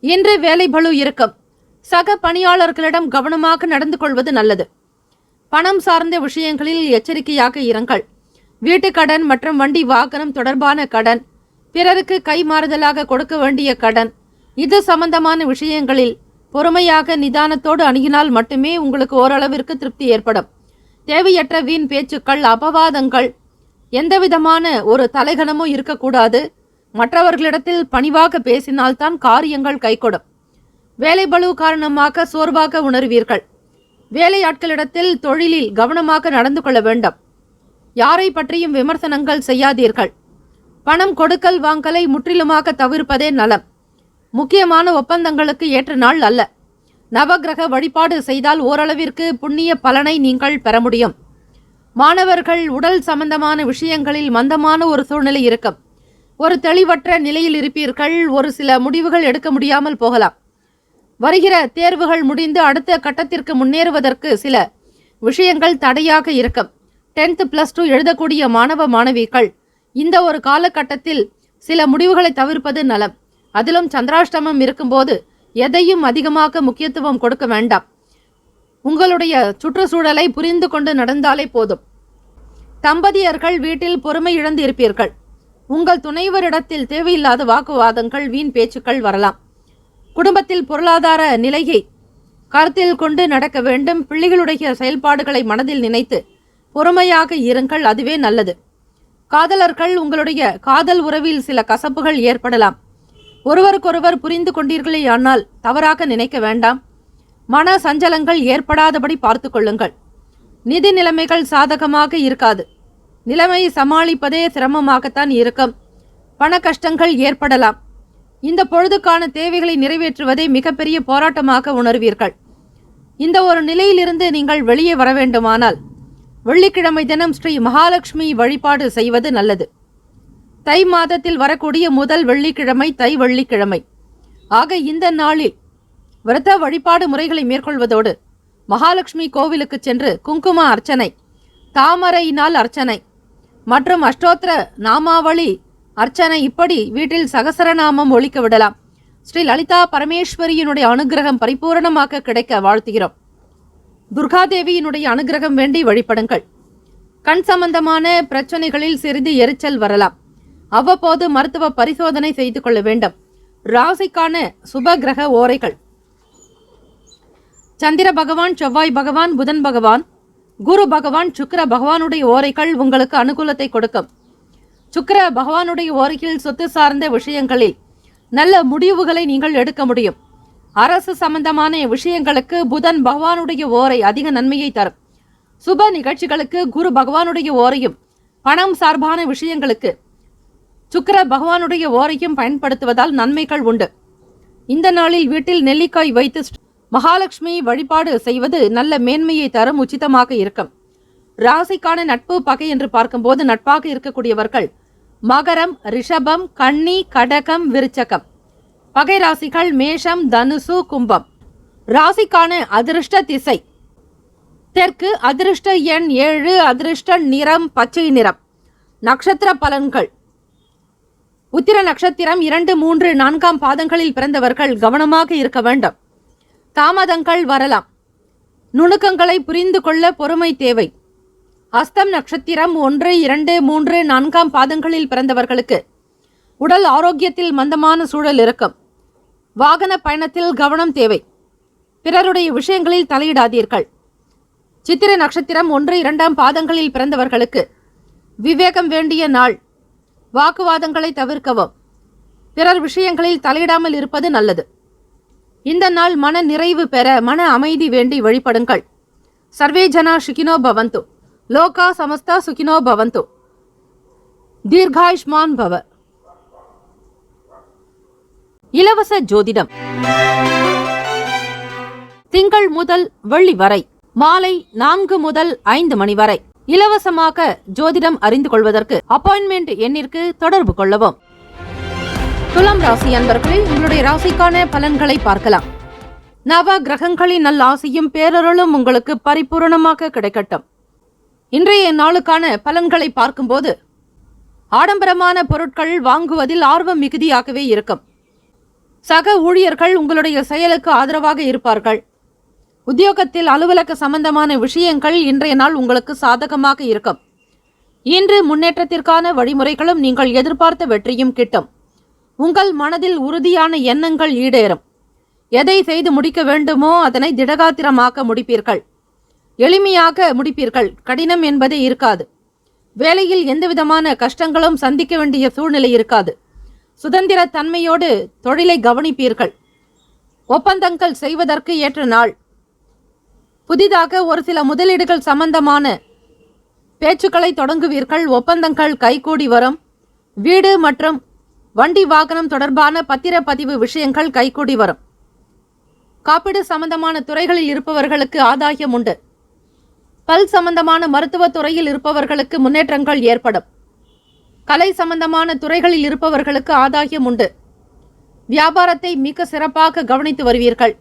இன்று வேலை பளு இருக்கும். சக பணியாளர்களிடம் கவனமாக நடந்து கொள்வது நல்லது. பணம் சார்ந்த விஷயங்களில் எச்சரிக்கையாக இருங்கள். வீட்டுக்கடன் மற்றும் வண்டி வாகனம் தொடர்பான கடன், பிறருக்கு கைமாறுதலாக கொடுக்க வேண்டிய கடன், இது சம்பந்தமான விஷயங்களில் பொறுமையாக நிதானத்தோடு அணுகினால் மட்டுமே உங்களுக்கு ஓரளவிற்கு திருப்தி ஏற்படும். தேவையற்ற வீண் பேச்சுக்கள், அபவாதங்கள், எந்தவிதமான ஒரு தலைகணமும் இருக்கக்கூடாது. மற்றவர்களிடத்தில் பணிவாக பேசினால்தான் காரியங்கள் கைகூடும். வேலை பளு காரணமாக சோர்வாக உணர்வீர்கள். வேலையாட்களிடத்தில் தொழிலில் கவனமாக நடந்து கொள்ள வேண்டும். யாரை பற்றியும் விமர்சனங்கள் செய்யாதீர்கள். பணம் கொடுக்கல் வாங்கலை முற்றிலுமாக தவிர்ப்பதே நலம். முக்கியமான ஒப்பந்தங்களுக்கு ஏற்ற நாள் அல்ல. நவகிரக வழிபாடு செய்தால் ஓரளவிற்கு புண்ணிய பலனை நீங்கள் பெற முடியும். மாணவர்கள் உடல் சம்பந்தமான விஷயங்களில் மந்தமான ஒரு சூழ்நிலை இருக்கும். ஒரு தெளிவற்ற நிலையில் இருப்பீர்கள். ஒரு சில முடிவுகள் எடுக்க முடியாமல் போகலாம். வருகிற தேர்வுகள் முடிந்து அடுத்த கட்டத்திற்கு முன்னேறுவதற்கு சில விஷயங்கள் தடையாக இருக்கும். 10th + 2 எழுதக்கூடிய மாணவ மாணவிகள் இந்த ஒரு காலகட்டத்தில் சில முடிவுகளை தவிர்ப்பது நலம். அதிலும் சந்திராஷ்டமம் இருக்கும்போது எதையும் அதிகமாக முக்கியத்துவம் கொடுக்க வேண்டாம். உங்களுடைய சுற்றுச்சூழலை புரிந்து கொண்டு நடந்தாலே போதும். தம்பதியர்கள் வீட்டில் பொறுமை இழந்து இருப்பீர்கள். உங்கள் துணைவரிடத்தில் தேவையில்லாத வாக்குவாதங்கள், வீண் பேச்சுக்கள் வரலாம். குடும்பத்தில் பொருளாதார நிலையை கருத்தில் கொண்டு நடக்க வேண்டும். பிள்ளைகளுடைய செயல்பாடுகளை மனதில் நினைத்து பொறுமையாக இருங்கள். அதுவே நல்லது. காதலர்கள், உங்களுடைய காதல் உறவில் சில கசப்புகள் ஏற்படலாம். ஒருவருக்கொருவர் புரிந்து கொண்டீர்களேயானால் தவறாக நினைக்க வேண்டாம். மன சஞ்சலங்கள் ஏற்படாதபடி பார்த்து கொள்ளுங்கள். நிதி நிலைமைகள் சாதகமாக இருக்காது. நிலைமையை சமாளிப்பதே சிரமமாகத்தான் இருக்கும். பண கஷ்டங்கள் ஏற்படலாம். இந்த பொழுதுக்கான தேவைகளை நிறைவேற்றுவதை மிகப்பெரிய போராட்டமாக உணர்வீர்கள். இந்த ஒரு நிலையிலிருந்து நீங்கள் வெளியே வர வேண்டுமானால் வெள்ளிக்கிழமை தினம் ஸ்ரீ மகாலட்சுமி வழிபாடு செய்வது நல்லது. தை மாதத்தில் வரக்கூடிய முதல் வெள்ளிக்கிழமை தை வெள்ளிக்கிழமை. ஆக இந்த நாளில் விரத வழிபாடு முறைகளை மேற்கொள்வதோடு மகாலட்சுமி கோவிலுக்கு சென்று குங்கும அர்ச்சனை, தாமரையினால் அர்ச்சனை மற்றும் அஷ்டோத்திர நாமாவளி அர்ச்சனை, இப்படி வீட்டில் சகசரநாமம் ஒலிக்க விடலாம். ஸ்ரீ லலிதா பரமேஸ்வரியினுடைய அனுகிரகம் பரிபூரணமாக கிடைக்க வாழ்த்துகிறோம். துர்காதேவியினுடைய அனுகிரகம் வேண்டி வழிபடுங்கள். கண் சம்பந்தமான பிரச்சனைகளில் சிறிது எரிச்சல் வரலாம். அவ்வப்போது மருத்துவ பரிசோதனை செய்து கொள்ள வேண்டும். ராசிக்கான சுப கிரக ஓரைகள்: சந்திர பகவான், செவ்வாய் பகவான், புதன் பகவான், குரு பகவான், சுக்கிர பகவானுடைய ஓரைகள் உங்களுக்கு அனுகூலத்தை கொடுக்கும். சுக்கிர பகவானுடைய ஓரையில் சொத்து சார்ந்த விஷயங்களில் நல்ல முடிவுகளை நீங்கள் எடுக்க முடியும். அரசு சம்பந்தமான விஷயங்களுக்கு புதன் பகவானுடைய ஓரை அதிக நன்மையை தரும். சுப நிகழ்ச்சிகளுக்கு குரு பகவானுடைய ஓரையும், பணம் சார்பான விஷயங்களுக்கு சுக்கிர பகவானுடைய ஓரையும் பயன்படுத்துவதால் நன்மைகள் உண்டு. இந்த நாளில் வீட்டில் நெல்லிக்காய் வைத்து மகாலட்சுமி வழிபாடு செய்வது நல்ல மேன்மையை தரும், உச்சிதமாக இருக்கும். ராசிக்கான நட்பு பகை என்று பார்க்கும்போது நட்பாக இருக்கக்கூடியவர்கள் மகரம், ரிஷபம், கன்னி, கடகம், விருச்சகம். பகை ராசிகள் மேஷம், தனுசு, கும்பம். ராசிக்கான அதிர்ஷ்ட திசை தெற்கு, அதிர்ஷ்ட எண் 7, அதிர்ஷ்ட நிறம் பச்சை நிறம். நட்சத்திர பலன்கள். உத்திர நட்சத்திரம் 2, 3, 4 பாதங்களில் பிறந்தவர்கள் கவனமாக இருக்க வேண்டும். தாமதங்கள் வரலாம். நுணுக்கங்களை புரிந்து கொள்ள பொறுமை தேவை. அஸ்தம் நட்சத்திரம் 1, 2, 3, 4 பாதங்களில் பிறந்தவர்களுக்கு உடல் ஆரோக்கியத்தில் மந்தமான சூழல் இருக்கும். வாகன பயணத்தில் கவனம் தேவை. பிறருடைய விஷயங்களில் தலையிடாதீர்கள். சித்திர நட்சத்திரம் 1, 2 பாதங்களில் பிறந்தவர்களுக்கு விவேகம் வேண்டிய நாள். வாக்குவாதங்களை தவிர்க்கவும். பிறர் விஷயங்களில் தலையிடாமல் இருப்பது நல்லது. இந்த நாள் மன நிறைவு பெற மன அமைதி வேண்டி வழிபடுங்கள். சர்வே ஜனா சுகினோ பவந்து, லோகா சமஸ்தா சுகினோ பவந்து, தீர்காயுஷ்மான் பவ. இலவச ஜோதிடம் திங்கள் முதல் வெள்ளி வரை மாலை 4 முதல் 5 மணி வரை இலவசமாக ஜோதிடம் அறிந்து கொள்வதற்கு அப்பாயின்மெண்ட் எண்ணிற்கு தொடர்பு கொள்ளவும். துலாம் ராசி அன்பர்களே, உங்களுடைய ராசிக்கான பலன்களை பார்க்கலாம். நவ கிரகங்களின் நல்ல ஆசையும் பேரருளும் உங்களுக்கு பரிபூரணமாக கிடைக்கட்டும். இன்றைய நாளுக்கான பலன்களை பார்க்கும்போது ஆடம்பரமான பொருட்கள் வாங்குவதில் ஆர்வம் மிகுதியாகவே இருக்கும். சக ஊழியர்கள் உங்களுடைய செயலுக்கு ஆதரவாக இருப்பார்கள். உத்தியோகத்தில் அலுவலக சம்பந்தமான விஷயங்கள் இன்றைய நாள் உங்களுக்கு சாதகமாக இருக்கும். இன்று முன்னேற்றத்திற்கான வழிமுறைகளும் நீங்கள் எதிர்பார்த்த வெற்றியும் கிட்டும். உங்கள் மனதில் உறுதியான எண்ணங்கள் ஈடேறும். எதை செய்து முடிக்க வேண்டுமோ அதனை திடகாத்திரமாக்க முடிப்பீர்கள். எளிமையாக முடிப்பீர்கள். கடினம் என்பதே இருக்காது. வேலையில் எந்தவிதமான கஷ்டங்களும் சந்திக்க வேண்டிய சூழ்நிலை இருக்காது. சுதந்திர தன்மையோடு தொழிலை கவனிப்பீர்கள். ஒப்பந்தங்கள் செய்வதற்கு ஏற்ற நாள். புதிதாக ஒரு சில முதலீடுகள் சம்பந்தமான பேச்சுக்களை தொடங்குவீர்கள். ஒப்பந்தங்கள் கைகூடி வரும். வீடு மற்றும் வண்டி வாகனம் தொடர்பான பத்திரப்பதிவு விஷயங்கள் கைகூடி வரும். காப்பீடு சம்பந்தமான துறைகளில் இருப்பவர்களுக்கு ஆதாயம் உண்டு. பல் சம்பந்தமான மருத்துவ துறையில் இருப்பவர்களுக்கு முன்னேற்றங்கள் ஏற்படும். கலை சம்பந்தமான துறைகளில் இருப்பவர்களுக்கு ஆதாயம் உண்டு. வியாபாரத்தை மிக சிறப்பாக கவனித்து வருவீர்கள்.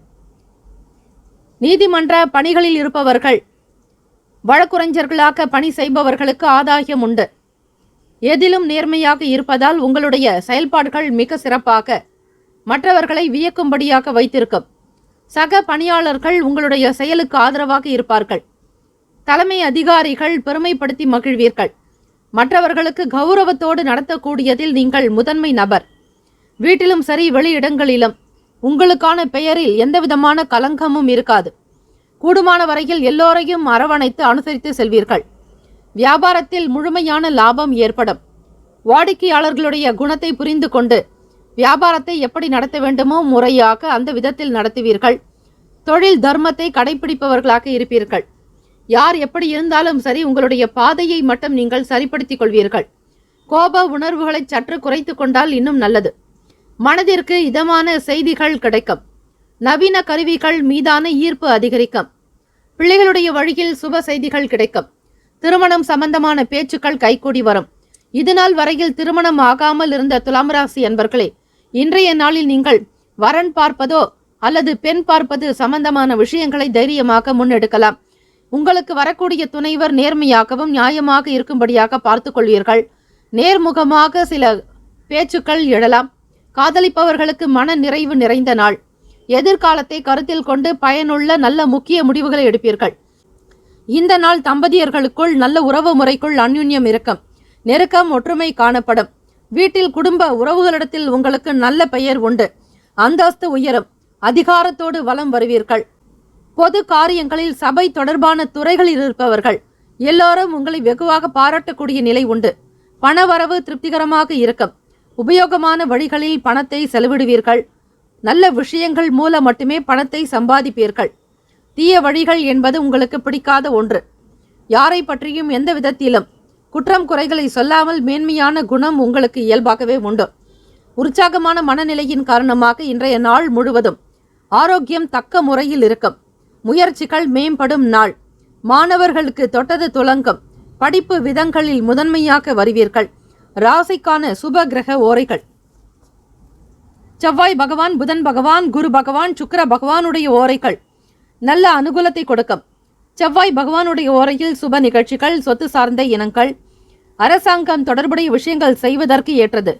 நீதிமன்ற பணிகளில் இருப்பவர்கள், வழக்குரைஞர்களாக பணி செய்பவர்களுக்கு ஆதாயம் உண்டு. எதிலும் நேர்மையாக இருப்பதால் உங்களுடைய செயல்பாடுகள் மிக சிறப்பாக மற்றவர்களை வியக்கும்படியாக வைத்திருக்கும். சக பணியாளர்கள் உங்களுடைய செயலுக்கு ஆதரவாக இருப்பார்கள். தலைமை அதிகாரிகள் பெருமைப்படுத்தி மகிழ்வீர்கள். மற்றவர்களுக்கு கௌரவத்தோடு நடத்தக்கூடியதில் நீங்கள் முதன்மை நபர். வீட்டிலும் சரி வெளியிடங்களிலும் உங்களுக்கான பெயரில் எந்தவிதமான கலங்கமும் இருக்காது. கூடுமான வரையில் எல்லோரையும் அரவணைத்து அனுசரித்து செல்வீர்கள். வியாபாரத்தில் முழுமையான லாபம் ஏற்படும். வாடிக்கையாளர்களுடைய குணத்தை புரிந்து கொண்டு வியாபாரத்தை எப்படி நடத்த வேண்டுமோ முறையாக அந்த விதத்தில் நடத்துவீர்கள். தொழில் தர்மத்தை கடைபிடிப்பவர்களாக இருப்பீர்கள். யார் எப்படி இருந்தாலும் சரி உங்களுடைய பாதையை மட்டும் நீங்கள் சரிப்படுத்திக் கொள்வீர்கள். கோப உணர்வுகளை சற்று குறைத்து கொண்டால் இன்னும் நல்லது. மனதிற்கு இதமான செய்திகள் கிடைக்கும். நவீன கருவிகள் மீதான ஈர்ப்பு அதிகரிக்கும். பிள்ளைகளுடைய வழியில் சுப செய்திகள் கிடைக்கும். திருமணம் சம்பந்தமான பேச்சுக்கள் கைகூடி வரும். இதுநாள் வரையில் திருமணம் ஆகாமல் இருந்த துலாம் ராசி அன்பர்களே, இன்றைய நாளில் நீங்கள் வரன் பார்ப்பதோ அல்லது பெண் பார்ப்பது சம்பந்தமான விஷயங்களை தைரியமாக முன்னெடுக்கலாம். உங்களுக்கு வரக்கூடிய துணைவர் நேர்மையாகவும் நியாயமாக இருக்கும்படியாக பார்த்து கொள்வீர்கள். நேர்முகமாக சில பேச்சுக்கள் எழலாம். காதலிப்பவர்களுக்கு மன நிறைவு நிறைந்த நாள். எதிர்காலத்தை கருத்தில் கொண்டு பயனுள்ள நல்ல முக்கிய முடிவுகளை எடுப்பீர்கள். இந்த நாள் தம்பதியர்களுக்குள் நல்ல உறவு முறைக்குள் அந்யுன்யம் இருக்கும். நெருக்கம் ஒற்றுமை காணப்படும். வீட்டில் குடும்ப உறவுகளிடத்தில் உங்களுக்கு நல்ல பெயர் உண்டு. அந்தஸ்து உயரும். அதிகாரத்தோடு வலம் வருவீர்கள். பொது காரியங்களில் சபை தொடர்பான துறைகளில் இருப்பவர்கள் எல்லோரும் உங்களை வெகுவாக பாராட்டக்கூடிய நிலை உண்டு. பணவரவு திருப்திகரமாக இருக்கும். உபயோகமான வழிகளில் பணத்தை செலவிடுவீர்கள். நல்ல விஷயங்கள் மூலம் மட்டுமே பணத்தை சம்பாதிப்பீர்கள். தீய வழிகள் என்பது உங்களுக்கு பிடிக்காத ஒன்று. யாரை பற்றியும் எந்த விதத்திலும் குற்றம் குறைகளை சொல்லாமல் மேன்மையான குணம் உங்களுக்கு இயல்பாகவே உண்டு. உற்சாகமான மனநிலையின் காரணமாக இன்றைய நாள் முழுவதும் ஆரோக்கியம் தக்க முறையில் இருக்கும். முயற்சிகள் மேம்படும் நாள். மாணவர்களுக்கு தொட்டது துலங்கும். படிப்பு விதங்களில் முதன்மையாக வருவீர்கள். ராசிக்கான சுப கிரக ஓரைகள்: செவ்வாய் பகவான், புதன் பகவான், குரு பகவான், சுக்கிர பகவானுடைய ஓரைகள் நல்ல அனுகூலத்தை கொடுக்கும். செவ்வாய் பகவானுடைய ஓரையில் சுப நிகழ்ச்சிகள், சொத்து சார்ந்த இனங்கள், அரசாங்கம் தொடர்புடைய விஷயங்கள் செய்வதற்கு ஏற்றது.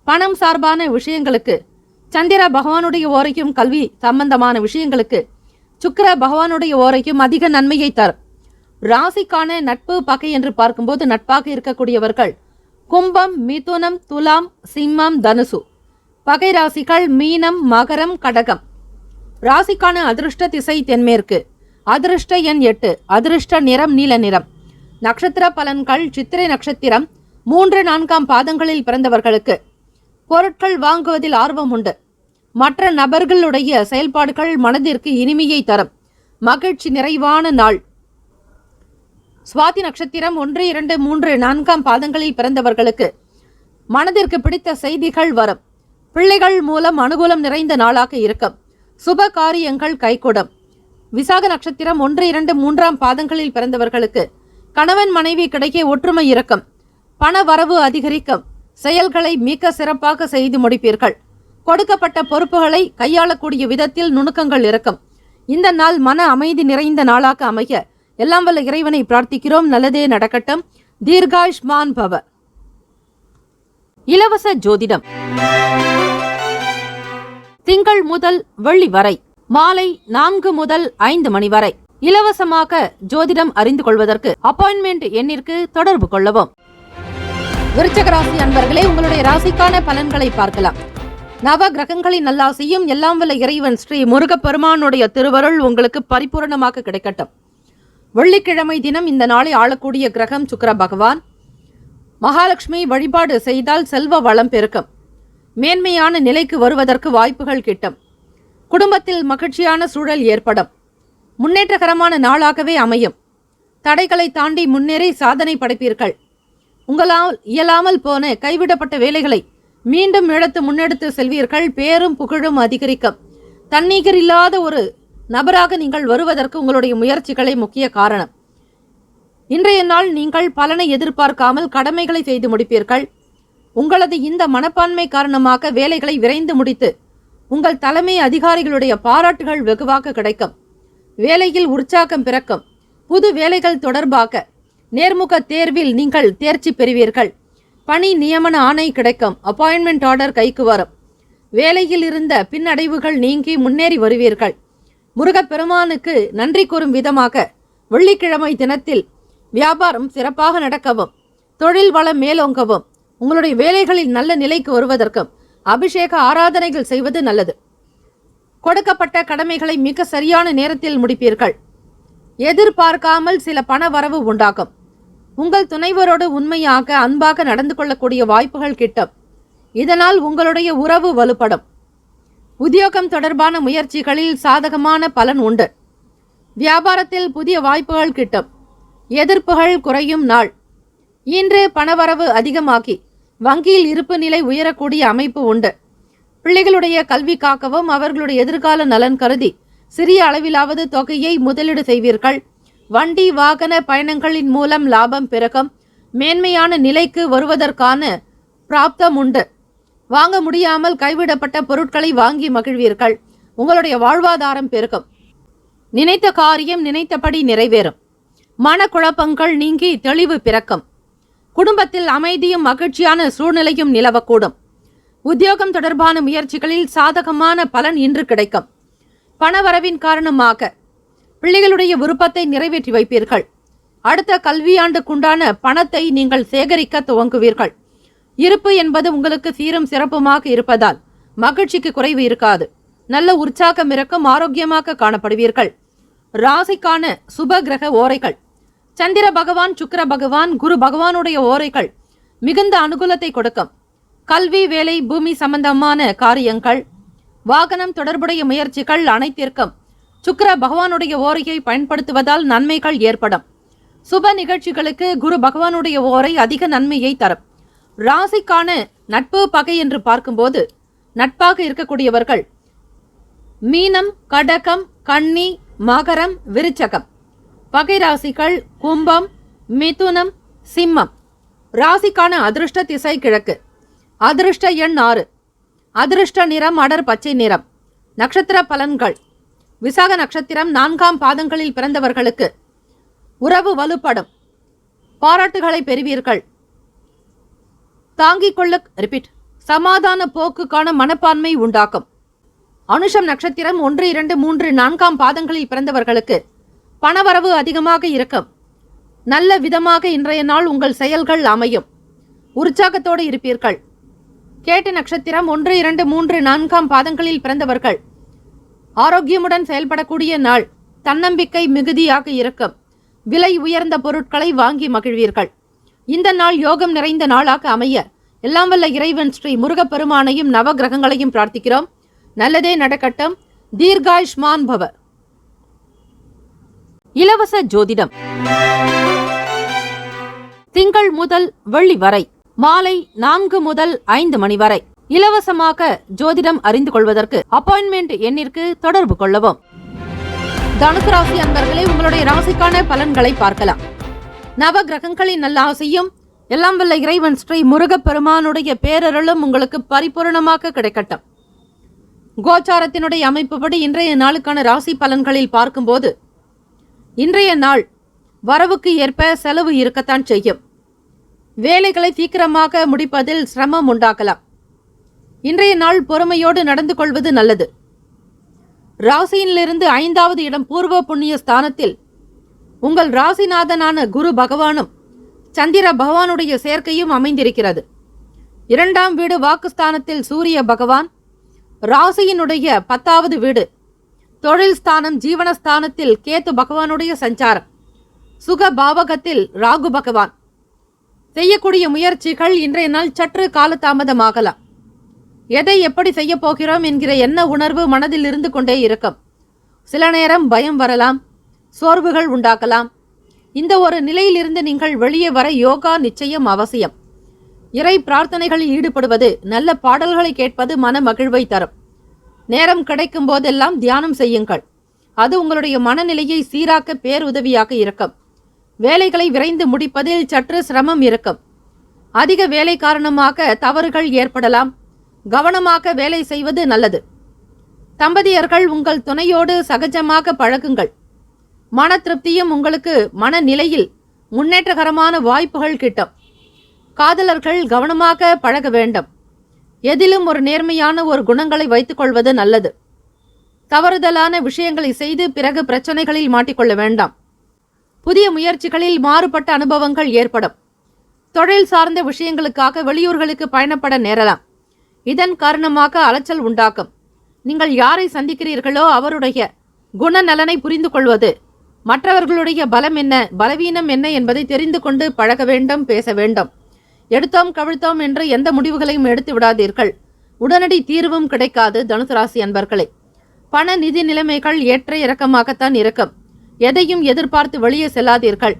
பணம் சார்பான விஷயங்களுக்கு சந்திர பகவானுடைய ஓரையும், கல்வி சம்பந்தமான விஷயங்களுக்கு சுக்கிர பகவானுடைய ஓரையும் அதிக நன்மையை தரும். ராசிக்கான நட்பு பகை என்று பார்க்கும்போது நட்பாக இருக்கக்கூடியவர்கள் கும்பம், மிதுனம், துலாம், சிம்மம், தனுசு. பகை ராசிகள் மீனம், மகரம், கடகம். ராசிக்கான அதிர்ஷ்ட திசை தென்மேற்கு. அதிர்ஷ்ட எண் 8. அதிர்ஷ்ட நிறம் நீல நிறம். நட்சத்திர பலன்கள்: சித்திரை நட்சத்திரம் 3, 4 பாதங்களில் பிறந்தவர்களுக்கு பொருட்கள் வாங்குவதில் ஆர்வம் உண்டு. மற்ற நபர்களுடைய செயல்பாடுகள் மனதிற்கு இனிமையை தரும். மகிழ்ச்சி நிறைவான நாள். சுவாதி நட்சத்திரம் 1, 2, 3, 4 பாதங்களில் பிறந்தவர்களுக்கு மனதிற்கு பிடித்த செய்திகள் வரும். பிள்ளைகள் மூலம் அனுகூலம் நிறைந்த நாளாக இருக்கும். சுப காரியங்கள் கைகூடும். விசாக நட்சத்திரம் 1, 2, 3 பாதங்களில் பிறந்தவர்களுக்கு கணவன் மனைவி கிடைக்க ஒற்றுமை இருக்கும். பண வரவு அதிகரிக்கும். செயல்களை மிக சிறப்பாக செய்து முடிப்பீர்கள். கொடுக்கப்பட்ட பொறுப்புகளை கையாளக்கூடிய விதத்தில் நுணுக்கங்கள் இருக்கும். இந்த நாள் மன அமைதி நிறைந்த நாளாக அமைய எல்லாம் வல்ல இறைவனை பிரார்த்திக்கிறோம். நல்லதே நடக்கட்டும். தீர்காயுஷ்மான் பவ. இலவச ஜோதிடம் திங்கள் முதல் வெள்ளி வரை மாலை 4 முதல் 5 மணி வரை இலவசமாக ஜோதிடம் அறிந்து கொள்வதற்கு அப்பாயின்மெண்ட் எண்ணிற்கு தொடர்பு கொள்ளவும். விருச்சிக ராசி அன்பர்களே, உங்களுடைய ராசிக்கான பலன்களை பார்க்கலாம். நவ கிரகங்களின் நல்லாசியும் எல்லாம் வல்ல இறைவன் ஸ்ரீ முருகப்பெருமானுடைய திருவருள் உங்களுக்கு பரிபூரணமாக கிடைக்கட்டும். வெள்ளிக்கிழமை தினம் இந்த நாளை ஆளக்கூடிய கிரகம் சுக்கிர பகவான். மகாலட்சுமி வழிபாடு செய்தால் செல்வ வளம் பெருக்கும். மேன்மையான நிலைக்கு வருவதற்கு வாய்ப்புகள் கிட்டும். குடும்பத்தில் மகிழ்ச்சியான சூழல் ஏற்படும். முன்னேற்றகரமான நாளாகவே அமையும். தடைகளை தாண்டி முன்னேறி சாதனை படைப்பீர்கள். உங்களால் இயலாமல் போன கைவிடப்பட்ட வேலைகளை மீண்டும் முன்னெடுத்து செல்வீர்கள். பேரும் புகழும் அதிகரிக்கும். தன்னிகர் இல்லாத ஒரு நபராக நீங்கள் வருவதற்கு உங்களுடைய முயற்சிகளே முக்கிய காரணம். இன்றைய நாள் நீங்கள் பலனை எதிர்பார்க்காமல் கடமைகளை செய்து முடிப்பீர்கள். உங்களது இந்த மனப்பான்மை காரணமாக வேலைகளை விரைந்து முடித்து உங்கள் தலைமை அதிகாரிகளுடைய பாராட்டுகள் வெகுவாக கிடைக்கும். வேலையில் உற்சாகம் பிறக்கும். புது வேலைகள் தொடர்பாக நேர்முக தேர்வில் நீங்கள் தேர்ச்சி பெறுவீர்கள். பணி நியமன ஆணை கிடைக்கும். அப்பாயின்மெண்ட் ஆர்டர் கைக்கு வரும். வேலையில் இருந்த பின்னடைவுகள் நீங்கி முன்னேறி வருவீர்கள். முருகப்பெருமானுக்கு நன்றி கூறும் விதமாக வெள்ளிக்கிழமை தினத்தில் வியாபாரம் சிறப்பாக நடக்கவும், தொழில் வளம் மேலோங்கவும், உங்களுடைய வேலைகளில் நல்ல நிலைக்கு வருவதற்கும் அபிஷேக ஆராதனைகள் செய்வது நல்லது. கொடுக்கப்பட்ட கடமைகளை மிக சரியான நேரத்தில் முடிப்பீர்கள். எதிர்பார்க்காமல் சில பண வரவு உண்டாகும். உங்கள் துணைவரோடு உண்மையாக அன்பாக நடந்து கொள்ளக்கூடிய வாய்ப்புகள் கிட்டும். இதனால் உங்களுடைய உறவு வலுப்படும். உத்தியோகம் தொடர்பான முயற்சிகளில் சாதகமான பலன் உண்டு. வியாபாரத்தில் புதிய வாய்ப்புகள் கிட்டும். எதிர்ப்புகள் குறையும் நாள். இன்று பணவரவு அதிகமாகி வங்கியில் இருப்பு நிலை உயரக்கூடிய அமைப்பு உண்டு. பிள்ளைகளுடைய கல்வி காக்கவும் அவர்களுடைய எதிர்கால நலன் கருதி சிறிய அளவிலாவது தொகையை முதலீடு செய்வீர்கள். வண்டி வாகன பயணங்களின் மூலம் லாபம் பெருகும். மேன்மையான நிலைக்கு வருவதற்கான பிராப்தம் உண்டு. வாங்க முடியாமல் கைவிடப்பட்ட பொருட்களை வாங்கி மகிழ்வீர்கள். உங்களுடைய வாழ்வாதாரம் பெருகும். நினைத்த காரியம் நினைத்தபடி நிறைவேறும். மனக்குழப்பங்கள் நீங்கி தெளிவு பிறக்கும். குடும்பத்தில் அமைதியும் மகிழ்ச்சியான சூழ்நிலையும் நிலவக்கூடும். உத்தியோகம் தொடர்பான முயற்சிகளில் சாதகமான பலன் இன்று கிடைக்கும். பணவரவின் காரணமாக பிள்ளைகளுடைய விருப்பத்தை நிறைவேற்றி வைப்பீர்கள். அடுத்த கல்வியாண்டுக்குண்டான பணத்தை நீங்கள் சேகரிக்க துவங்குவீர்கள். இருப்பு என்பது உங்களுக்கு சீரும் சிறப்புமாக இருப்பதால் மகிழ்ச்சிக்கு குறைவு இருக்காது. நல்ல உற்சாகம் இருக்கும். ஆரோக்கியமாக காணப்படுவீர்கள். ராசிக்கான சுப கிரக ஓரைகள்: சந்திர பகவான், சுக்கிர பகவான், குரு பகவானுடைய ஓரைகள் மிகுந்த அனுகூலத்தை கொடுக்கும். கல்வி, வேலை, பூமி சம்பந்தமான காரியங்கள், வாகனம் தொடர்புடைய முயற்சிகள் அனைத்திற்கும் சுக்கிர பகவானுடைய ஓரையை பயன்படுத்துவதால் நன்மைகள் ஏற்படும். சுப நிகழ்ச்சிகளுக்கு குரு பகவானுடைய ஓரை அதிக நன்மையை தரும். ராசிக்கான நட்பு பகை என்று பார்க்கும்போது நட்பாக இருக்கக்கூடியவர்கள் மீனம், கடகம், கன்னி, மகரம், விருச்சகம். பகை ராசிகள் கும்பம், மிதுனம், சிம்மம். ராசிக்கான அதிர்ஷ்ட திசை கிழக்கு. அதிர்ஷ்ட எண் 6. அதிர்ஷ்ட நிறம் அடர் பச்சை நிறம். நட்சத்திர பலன்கள். விசாக நட்சத்திரம் 4ஆம் பாதங்களில் பிறந்தவர்களுக்கு உறவு வலுப்படும். பாராட்டுகளை பெறுவீர்கள். தாங்கிக் கொள்ள சமாதான போக்குக்கான மனப்பான்மை உண்டாக்கும். அனுஷம் நட்சத்திரம் 1, 2, 3, 4ஆம் பாதங்களில் பிறந்தவர்களுக்கு பணவரவு அதிகமாக இருக்கும். நல்ல விதமாக இன்றைய நாள் உங்கள் செயல்கள் அமையும். உற்சாகத்தோடு இருப்பீர்கள். கேட்ட நட்சத்திரம் 1, 2, 3, 4ஆம் பாதங்களில் பிறந்தவர்கள் ஆரோக்கியமுடன் செயல்படக்கூடிய நாள். தன்னம்பிக்கை மிகுதியாக இருக்கும். விலை உயர்ந்த பொருட்களை வாங்கி மகிழ்வீர்கள். இந்த நாள் யோகம் நிறைந்த நாளாக அமைய எல்லாம் வல்ல இறைவன் ஸ்ரீ முருகப்பெருமானையும் நவகிரகங்களையும் பிரார்த்திக்கிறோம். நல்லதே நடக்கட்டும். தீர்காயுஷ்மான் பவ. இலவச ஜோதிடம் திங்கள் முதல் வெள்ளி வரை மாலை 4 முதல் 5 மணி வரை இலவசமாக ஜோதிடம் அறிந்து கொள்வதற்கு அப்பாயின்மெண்ட் எண்ணிற்கு தொடர்பு கொள்ளவும். தனுசு ராசி அன்பர்களே, உங்களுடைய ராசிக்கான பலன்களை பார்க்கலாம். நவ கிரகங்களின் நல்ல ஆசையும் எல்லாம் வல்ல இறைவன் ஸ்ரீ முருகப்பெருமானுடைய பேரருளும் உங்களுக்கு பரிபூர்ணமாக கிடைக்கட்டும். கோச்சாரத்தினுடைய அமைப்புப்படி இன்றைய நாளுக்கான ராசி பலன்களில் பார்க்கும்போது இன்றைய நாள் வரவுக்கு ஏற்ப செலவு இருக்கத்தான் செய்யும். வேலைகளை சீக்கிரமாக முடிப்பதில் சிரமம் உண்டாக்கலாம். இன்றைய நாள் பொறுமையோடு நடந்து கொள்வது நல்லது. ராசியிலிருந்து 5வது இடம் பூர்வ புண்ணிய ஸ்தானத்தில் உங்கள் ராசிநாதனான குரு பகவானும் சந்திர பகவானுடைய சேர்க்கையும் அமைந்திருக்கிறது. 2ஆம் வீடு வாக்குஸ்தானத்தில் சூரிய பகவான், ராசியினுடைய 10வது வீடு தொழில் ஸ்தானம் ஜீவனஸ்தானத்தில் கேத்து பகவானுடைய சஞ்சாரம், சுக பாவகத்தில் ராகு பகவான். செய்யக்கூடிய முயற்சிகள் இன்றைய நாள் சற்று காலதாமதமாகலாம். எதை எப்படி செய்ய போகிறோம் என்கிற எண்ண உணர்வு மனதில் இருந்து கொண்டே இருக்கும். சில நேரம் பயம் வரலாம், சோர்வுகள் உண்டாக்கலாம். இந்த ஒரு நிலையிலிருந்து நீங்கள் வெளியே வர யோகா நிச்சயம் அவசியம். இறை பிரார்த்தனைகளில் ஈடுபடுவது, நல்ல பாடல்களை கேட்பது மன மகிழ்வை தரும். நேரம் கிடைக்கும் போதெல்லாம் தியானம் செய்யுங்கள். அது உங்களுடைய மனநிலையை சீராக்க பேருதவியாக இருக்கும். வேலைகளை விரைந்து முடிப்பதில் சற்று சிரமம் இருக்கும். அதிக வேலை காரணமாக தவறுகள் ஏற்படலாம். கவனமாக வேலை செய்வது நல்லது. தம்பதியர்கள் உங்கள் துணையோடு சகஜமாக பழகுங்கள். மன திருப்தியும் உங்களுக்கு மனநிலையில் முன்னேற்றகரமான வாய்ப்புகள் கிட்டும். காதலர்கள் கவனமாக பழக வேண்டும். எதிலும் ஒரு நேர்மையான ஒரு குணங்களை வைத்துக் கொள்வது நல்லது. தவறுதலான விஷயங்களை செய்து பிறகு பிரச்சனைகளில் மாட்டிக்கொள்ள வேண்டாம். புதிய முயற்சிகளில் மாறுபட்ட அனுபவங்கள் ஏற்படும். தொழில் சார்ந்த விஷயங்களுக்காக வெளியூர்களுக்கு பயணப்பட நேரலாம். இதன் காரணமாக அலைச்சல் உண்டாக்கும். நீங்கள் யாரை சந்திக்கிறீர்களோ அவருடைய குணநலனை புரிந்து கொள்வது, மற்றவர்களுடைய பலம் என்ன பலவீனம் என்ன என்பதை தெரிந்து கொண்டு பழக வேண்டும், பேச வேண்டும். எடுத்தோம் கவிழ்த்தோம் என்று எந்த முடிவுகளையும் எடுத்து விடாதீர்கள். உடனடி தீர்வும் கிடைக்காது. தனுசு ராசி அன்பர்களே, பண நிதி நிலைமைகள் ஏற்ற இறக்கமாகத்தான் இருக்கும். எதையும் எதிர்பார்த்து வெளியே செல்லாதீர்கள்.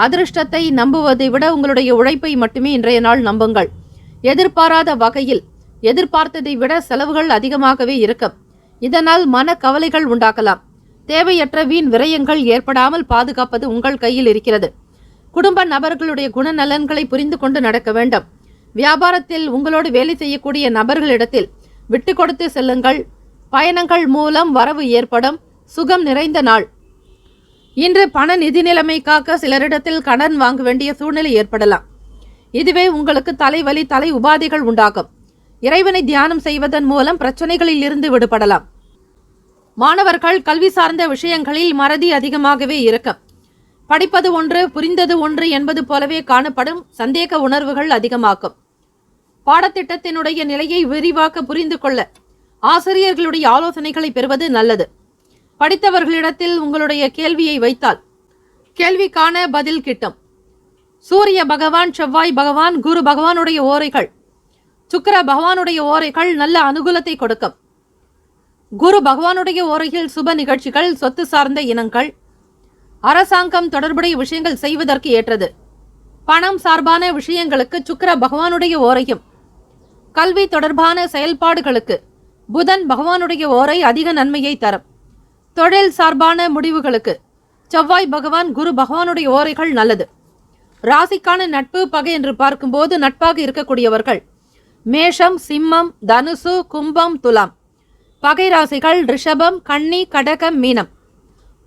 அதிர்ஷ்டத்தை நம்புவதை விட உங்களுடைய உழைப்பை மட்டுமே இன்றைய நாள் நம்புங்கள். எதிர்பாராத வகையில் எதிர்பார்த்ததை விட செலவுகள் அதிகமாகவே இருக்கும். இதனால் மன கவலைகள் உண்டாக்கலாம். தேவையற்ற வீண் விரயங்கள் ஏற்படாமல் பாதுகாப்பது உங்கள் கையில் இருக்கிறது. குடும்ப நபர்களுடைய குணநலன்களை புரிந்து கொண்டு நடக்க வேண்டும். வியாபாரத்தில் உங்களோடு வேலை செய்யக்கூடிய நபர்களிடத்தில் விட்டு கொடுத்து செல்லுங்கள். பயணங்கள் மூலம் வரவு ஏற்படும். சுகம் நிறைந்த நாள். இன்று பண நிதி நிலைமைக்காக சிலரிடத்தில் கடன் வாங்க வேண்டிய சூழ்நிலை ஏற்படலாம். இதுவே உங்களுக்கு தலைவலி, தலை உபாதைகள் உண்டாகும். இறைவனை தியானம் செய்வதன் மூலம் பிரச்சனைகளில் இருந்து விடுபடலாம். மாணவர்கள் கல்வி சார்ந்த விஷயங்களில் மறதி அதிகமாகவே இருக்கும். படிப்பது ஒன்று, புரிந்தது ஒன்று என்பது போலவே காணப்படும். சந்தேக உணர்வுகள் அதிகமாக்கும். பாடத்திட்டத்தினுடைய நிலையை விரிவாக புரிந்து கொள்ள ஆசிரியர்களுடைய ஆலோசனைகளை பெறுவது நல்லது. படித்தவர்களிடத்தில் உங்களுடைய கேள்வியை வைத்தால் கேள்விக்கான பதில் கிட்டும். சூரிய பகவான், செவ்வாய் பகவான், குரு பகவானுடைய ஓரைகள், சுக்கிர பகவானுடைய ஓரைகள் நல்ல அனுகூலத்தை கொடுக்கும். குரு பகவானுடைய ஓரையில் சுப நிகழ்ச்சிகள், சொத்து சார்ந்த இனங்கள், அரசாங்கம் தொடர்புடைய விஷயங்கள் செய்வதற்கு ஏற்றது. பணம் சார்பான விஷயங்களுக்கு சுக்கிர பகவானுடைய ஓரையும், கல்வி தொடர்பான செயல்பாடுகளுக்கு புதன் பகவானுடைய ஓரை அதிக நன்மையை தரும். தொழில் சார்பான முடிவுகளுக்கு செவ்வாய் பகவான், குரு பகவானுடைய ஓரைகள் நல்லது. ராசிக்கான நட்பு பகை என்று பார்க்கும்போது நட்பாக இருக்கக்கூடியவர்கள் மேஷம், சிம்மம், தனுசு, கும்பம், துலாம். பகை ராசிகள் ரிஷபம், கன்னி, கடகம், மீனம்.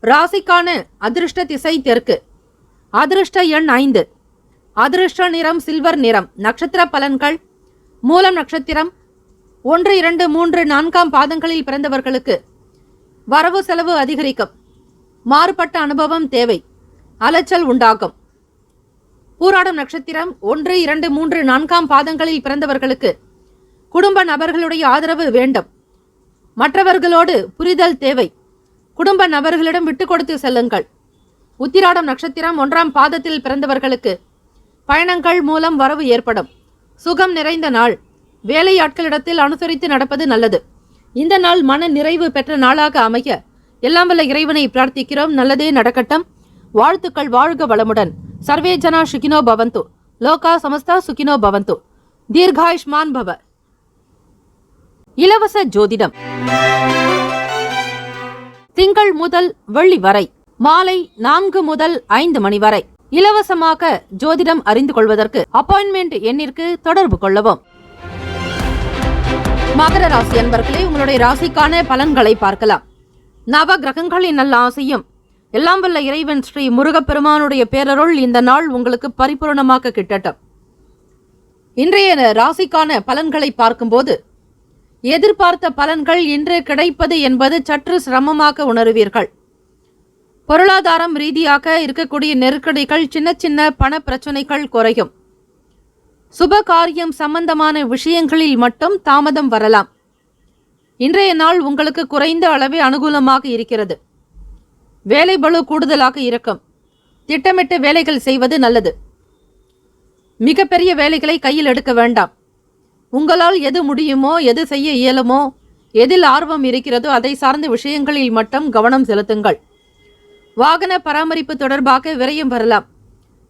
ராசிக்கான அதிர்ஷ்ட திசை தெற்கு. அதிர்ஷ்ட எண் 5. அதிர்ஷ்ட நிறம் சில்வர் நிறம். நட்சத்திர பலன்கள்: மூலம் நட்சத்திரம் 1, 2, 3, 4 பாதங்களில் பிறந்தவர்களுக்கு வரவு செலவு அதிகரிக்கும். மாறுபட்ட அனுபவம் தேவை. அலைச்சல் உண்டாகும். பூராடம் நட்சத்திரம் 1, 2, 3, 4 பாதங்களில் பிறந்தவர்களுக்கு குடும்ப நபர்களுடைய ஆதரவு வேண்டும். மற்றவர்களோடு புரிதல் தேவை. குடும்ப நபர்களிடம் விட்டு கொடுத்து செல்லுங்கள். உத்திராடம் நட்சத்திரம் 1ஆம் பாதத்தில் பிறந்தவர்களுக்கு பயணங்கள் மூலம் வரவு ஏற்படும். சுகம் நிறைந்த நாள். வேலையாட்களிடத்தில் அனுசரித்து நடப்பது நல்லது. இந்த நாள் மன நிறைவு பெற்ற நாளாக அமைய எல்லாம் வல்ல இறைவனை பிரார்த்திக்கிறோம். நல்லதே நடக்கட்டும். வாழ்த்துக்கள். வாழ்க வளமுடன். சர்வே ஜனா சுகினோ பவந்து. லோகா சமஸ்தா சுகினோ பவந்து. தீர்காயுஷ்மான் பவ. இலவச ஜோதிடம் திங்கள் முதல் வெள்ளி வரை மாலை 4 முதல் 5 மணி வரை இலவசமாக ஜோதிடம் அறிந்து கொள்வதற்கு அப்பாயின்மெண்ட் எண்ணிற்கு தொடர்பு கொள்ளவும். மகர ராசி அன்பர்களே, உங்களுடைய ராசிக்கான பலன்களை பார்க்கலாம். நவ கிரகங்களின் நல்ல ஆசையும் எல்லாம் வல்ல இறைவன் ஸ்ரீ முருகப்பெருமானுடைய பேரருள் இந்த நாள் உங்களுக்கு பரிபூர்ணமாக கிட்டட்டும். இன்றைய ராசிக்கான பலன்களை பார்க்கும்போது எதிர்பார்த்த பலன்கள் இன்று கிடைப்பது என்பது சற்று சிரமமாக உணருவீர்கள். பொருளாதாரம் ரீதியாக இருக்கக்கூடிய நெருக்கடிகள், சின்ன சின்ன பண பிரச்சனைகள் குறையும். சுப காரியம் சம்பந்தமான விஷயங்களில் மட்டும் தாமதம் வரலாம். இன்றைய நாள் உங்களுக்கு குறைந்த அளவே அனுகூலமாக இருக்கிறது. வேலை பளு கூடுதலாக இருக்கும். திட்டமிட்டு வேலைகள் செய்வது நல்லது. மிகப்பெரிய வேலைகளை கையில் எடுக்க வேண்டாம். உங்களால் எது முடியுமோ, எது செய்ய இயலுமோ, எதில் ஆர்வம் இருக்கிறதோ அதை சார்ந்த விஷயங்களில் மட்டும் கவனம் செலுத்துங்கள். வாகன பராமரிப்பு தொடர்பாக விரயம் வரலாம்.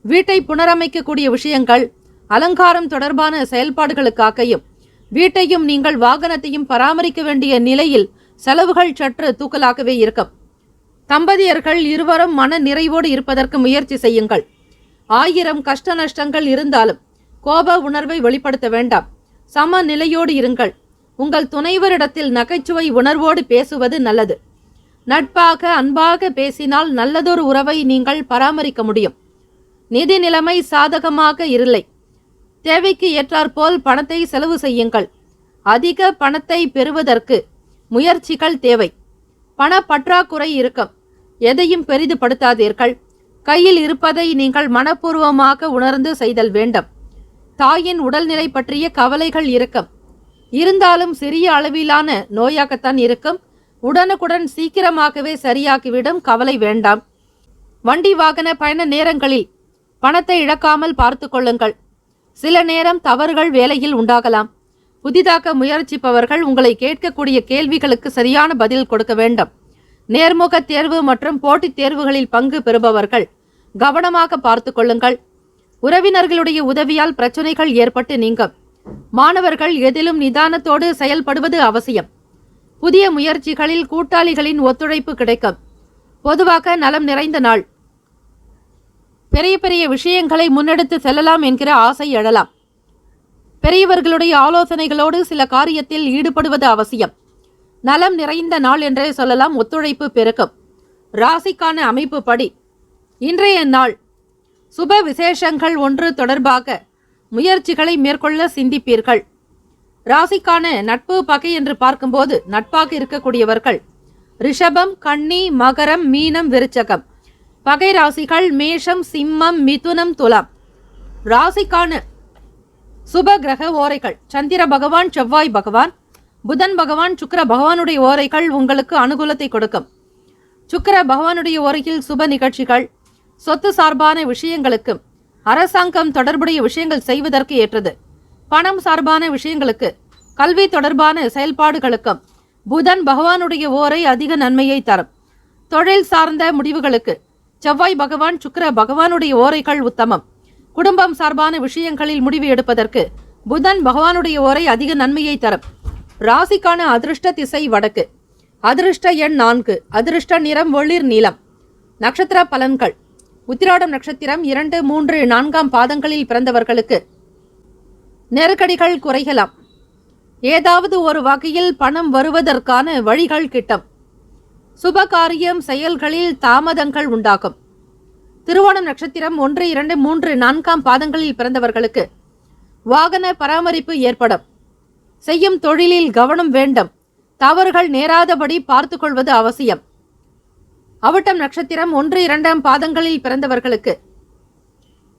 வீட்டை புனரமைக்கக்கூடிய விஷயங்கள், அலங்காரம் தொடர்பான செயல்பாடுகளுக்காகவும் வீட்டையும் நீங்கள் வாகனத்தையும் பராமரிக்க வேண்டிய நிலையில் செலவுகள் சற்று தூக்கலாகவே இருக்கும். தம்பதியர்கள் இருவரும் மன நிறைவோடு இருப்பதற்கு முயற்சி செய்யுங்கள். 1000 கஷ்ட நஷ்டங்கள் இருந்தாலும் கோப உணர்வை வெளிப்படுத்த வேண்டாம். சம நிலையோடு இருங்கள். உங்கள் துணைவரிடத்தில் நகைச்சுவை உணர்வோடு பேசுவது நல்லது. நட்பாக அன்பாக பேசினால் நல்லதொரு உறவை நீங்கள் பராமரிக்க முடியும். நிதி நிலைமை சாதகமாக இல்லை. தேவைக்கு ஏற்றாற்போல் பணத்தை செலவு செய்யுங்கள். அதிக பணத்தை பெறுவதற்கு முயற்சிகள் தேவை. பண பற்றாக்குறை இருக்கும். எதையும் பெரிதுபடுத்தாதீர்கள். கையில் இருப்பதை நீங்கள் மனப்பூர்வமாக உணர்ந்து செய்தல் வேண்டும். தாயின் உடல்நிலை பற்றிய கவலைகள் இருக்கும். இருந்தாலும் சிறிய அளவிலான நோயாகத்தான் இருக்கும். உடனுக்குடன் சீக்கிரமாகவே சரியாகிவிடும். கவலை வேண்டாம். வண்டி வாகன பயண நேரங்களில் பணத்தை இழக்காமல் பார்த்து கொள்ளுங்கள். சில நேரம் தவறுகள் வேலையில் உண்டாகலாம். புதிதாக முயற்சிப்பவர்கள் உங்களை கேட்கக்கூடிய கேள்விகளுக்கு சரியான பதில் கொடுக்க வேண்டும். நேர்முக தேர்வு மற்றும் போட்டித் தேர்வுகளில் பங்கு பெறுபவர்கள் கவனமாக பார்த்து கொள்ளுங்கள். உறவினர்களுடைய உதவியால் பிரச்சனைகள் ஏற்பட்டு நீங்கும். மாணவர்கள் எதிலும் நிதானத்தோடு செயல்படுவது அவசியம். புதிய முயற்சிகளில் கூட்டாளிகளின் ஒத்துழைப்பு கிடைக்கும். பொதுவாக நலம் நிறைந்த நாள். பெரிய பெரிய விஷயங்களை முன்னெடுத்து செல்லலாம் என்கிற ஆசை எழலாம். பெரியவர்களுடைய ஆலோசனைகளோடு சில காரியத்தில் ஈடுபடுவது அவசியம். நலம் நிறைந்த நாள் என்றே சொல்லலாம். ஒத்துழைப்பு பெருக்கும். ராசிக்கான அமைப்பு படி இன்றைய நாள் சுப விசேஷங்கள் ஒன்று தொடர்பாக முயற்சிகளை மேற்கொள்ள சிந்திப்பீர்கள். ராசிக்கான நட்பு பகை என்று பார்க்கும்போது நட்பாக இருக்கக்கூடியவர்கள் ரிஷபம், கன்னி, மகரம், மீனம், விருச்சகம். பகை ராசிகள் மேஷம், சிம்மம், மிதுனம், துலாம். ராசிக்கான சுப கிரக ஓரைகள் சந்திர பகவான், செவ்வாய் பகவான், புதன் பகவான், சுக்கிர பகவானுடைய ஓரைகள் உங்களுக்கு அனுகூலத்தை கொடுக்கும். சுக்கிர பகவானுடைய ஓரையில் சுப நிகழ்ச்சிகள், சொத்து சார்பான விஷயங்களுக்கும் அரசாங்கம் தொடர்புடைய விஷயங்கள் செய்வதற்கு ஏற்றது. பணம் சார்பான விஷயங்களுக்கு, கல்வி தொடர்பான செயல்பாடுகளுக்கும் புதன் பகவானுடைய ஓரை அதிக நன்மையை தரும். தொழில் சார்ந்த முடிவுகளுக்கு செவ்வாய் பகவான் சுக்கிர பகவானுடைய ஓரைகள் உத்தமம். குடும்பம் சார்பான விஷயங்களில் முடிவு எடுப்பதற்கு புதன் பகவானுடைய ஓரை அதிக நன்மையை தரும். ராசிக்கான அதிர்ஷ்ட திசை வடக்கு. அதிர்ஷ்ட எண் 4. அதிர்ஷ்ட நிறம் ஒளிர் நீலம். நட்சத்திர பலன்கள். உத்திராடம் நட்சத்திரம் 2, 3, 4 பாதங்களில் பிறந்தவர்களுக்கு நெருக்கடிகள் குறையலாம். ஏதாவது ஒரு வகையில் பணம் வருவதற்கான வழிகள் கிட்டும். சுபகாரியம் செயல்களில் தாமதங்கள் உண்டாகும். திருவோணம் நட்சத்திரம் 1, 2, 3, 4 பாதங்களில் பிறந்தவர்களுக்கு வாகன பராமரிப்பு ஏற்படும். செய்யும் தொழிலில் கவனம் வேண்டும். தவறுகள் நேராதபடி பார்த்து கொள்வது அவசியம். அவிட்டம் நட்சத்திரம் 1, 2 பாதங்களில் பிறந்தவர்களுக்கு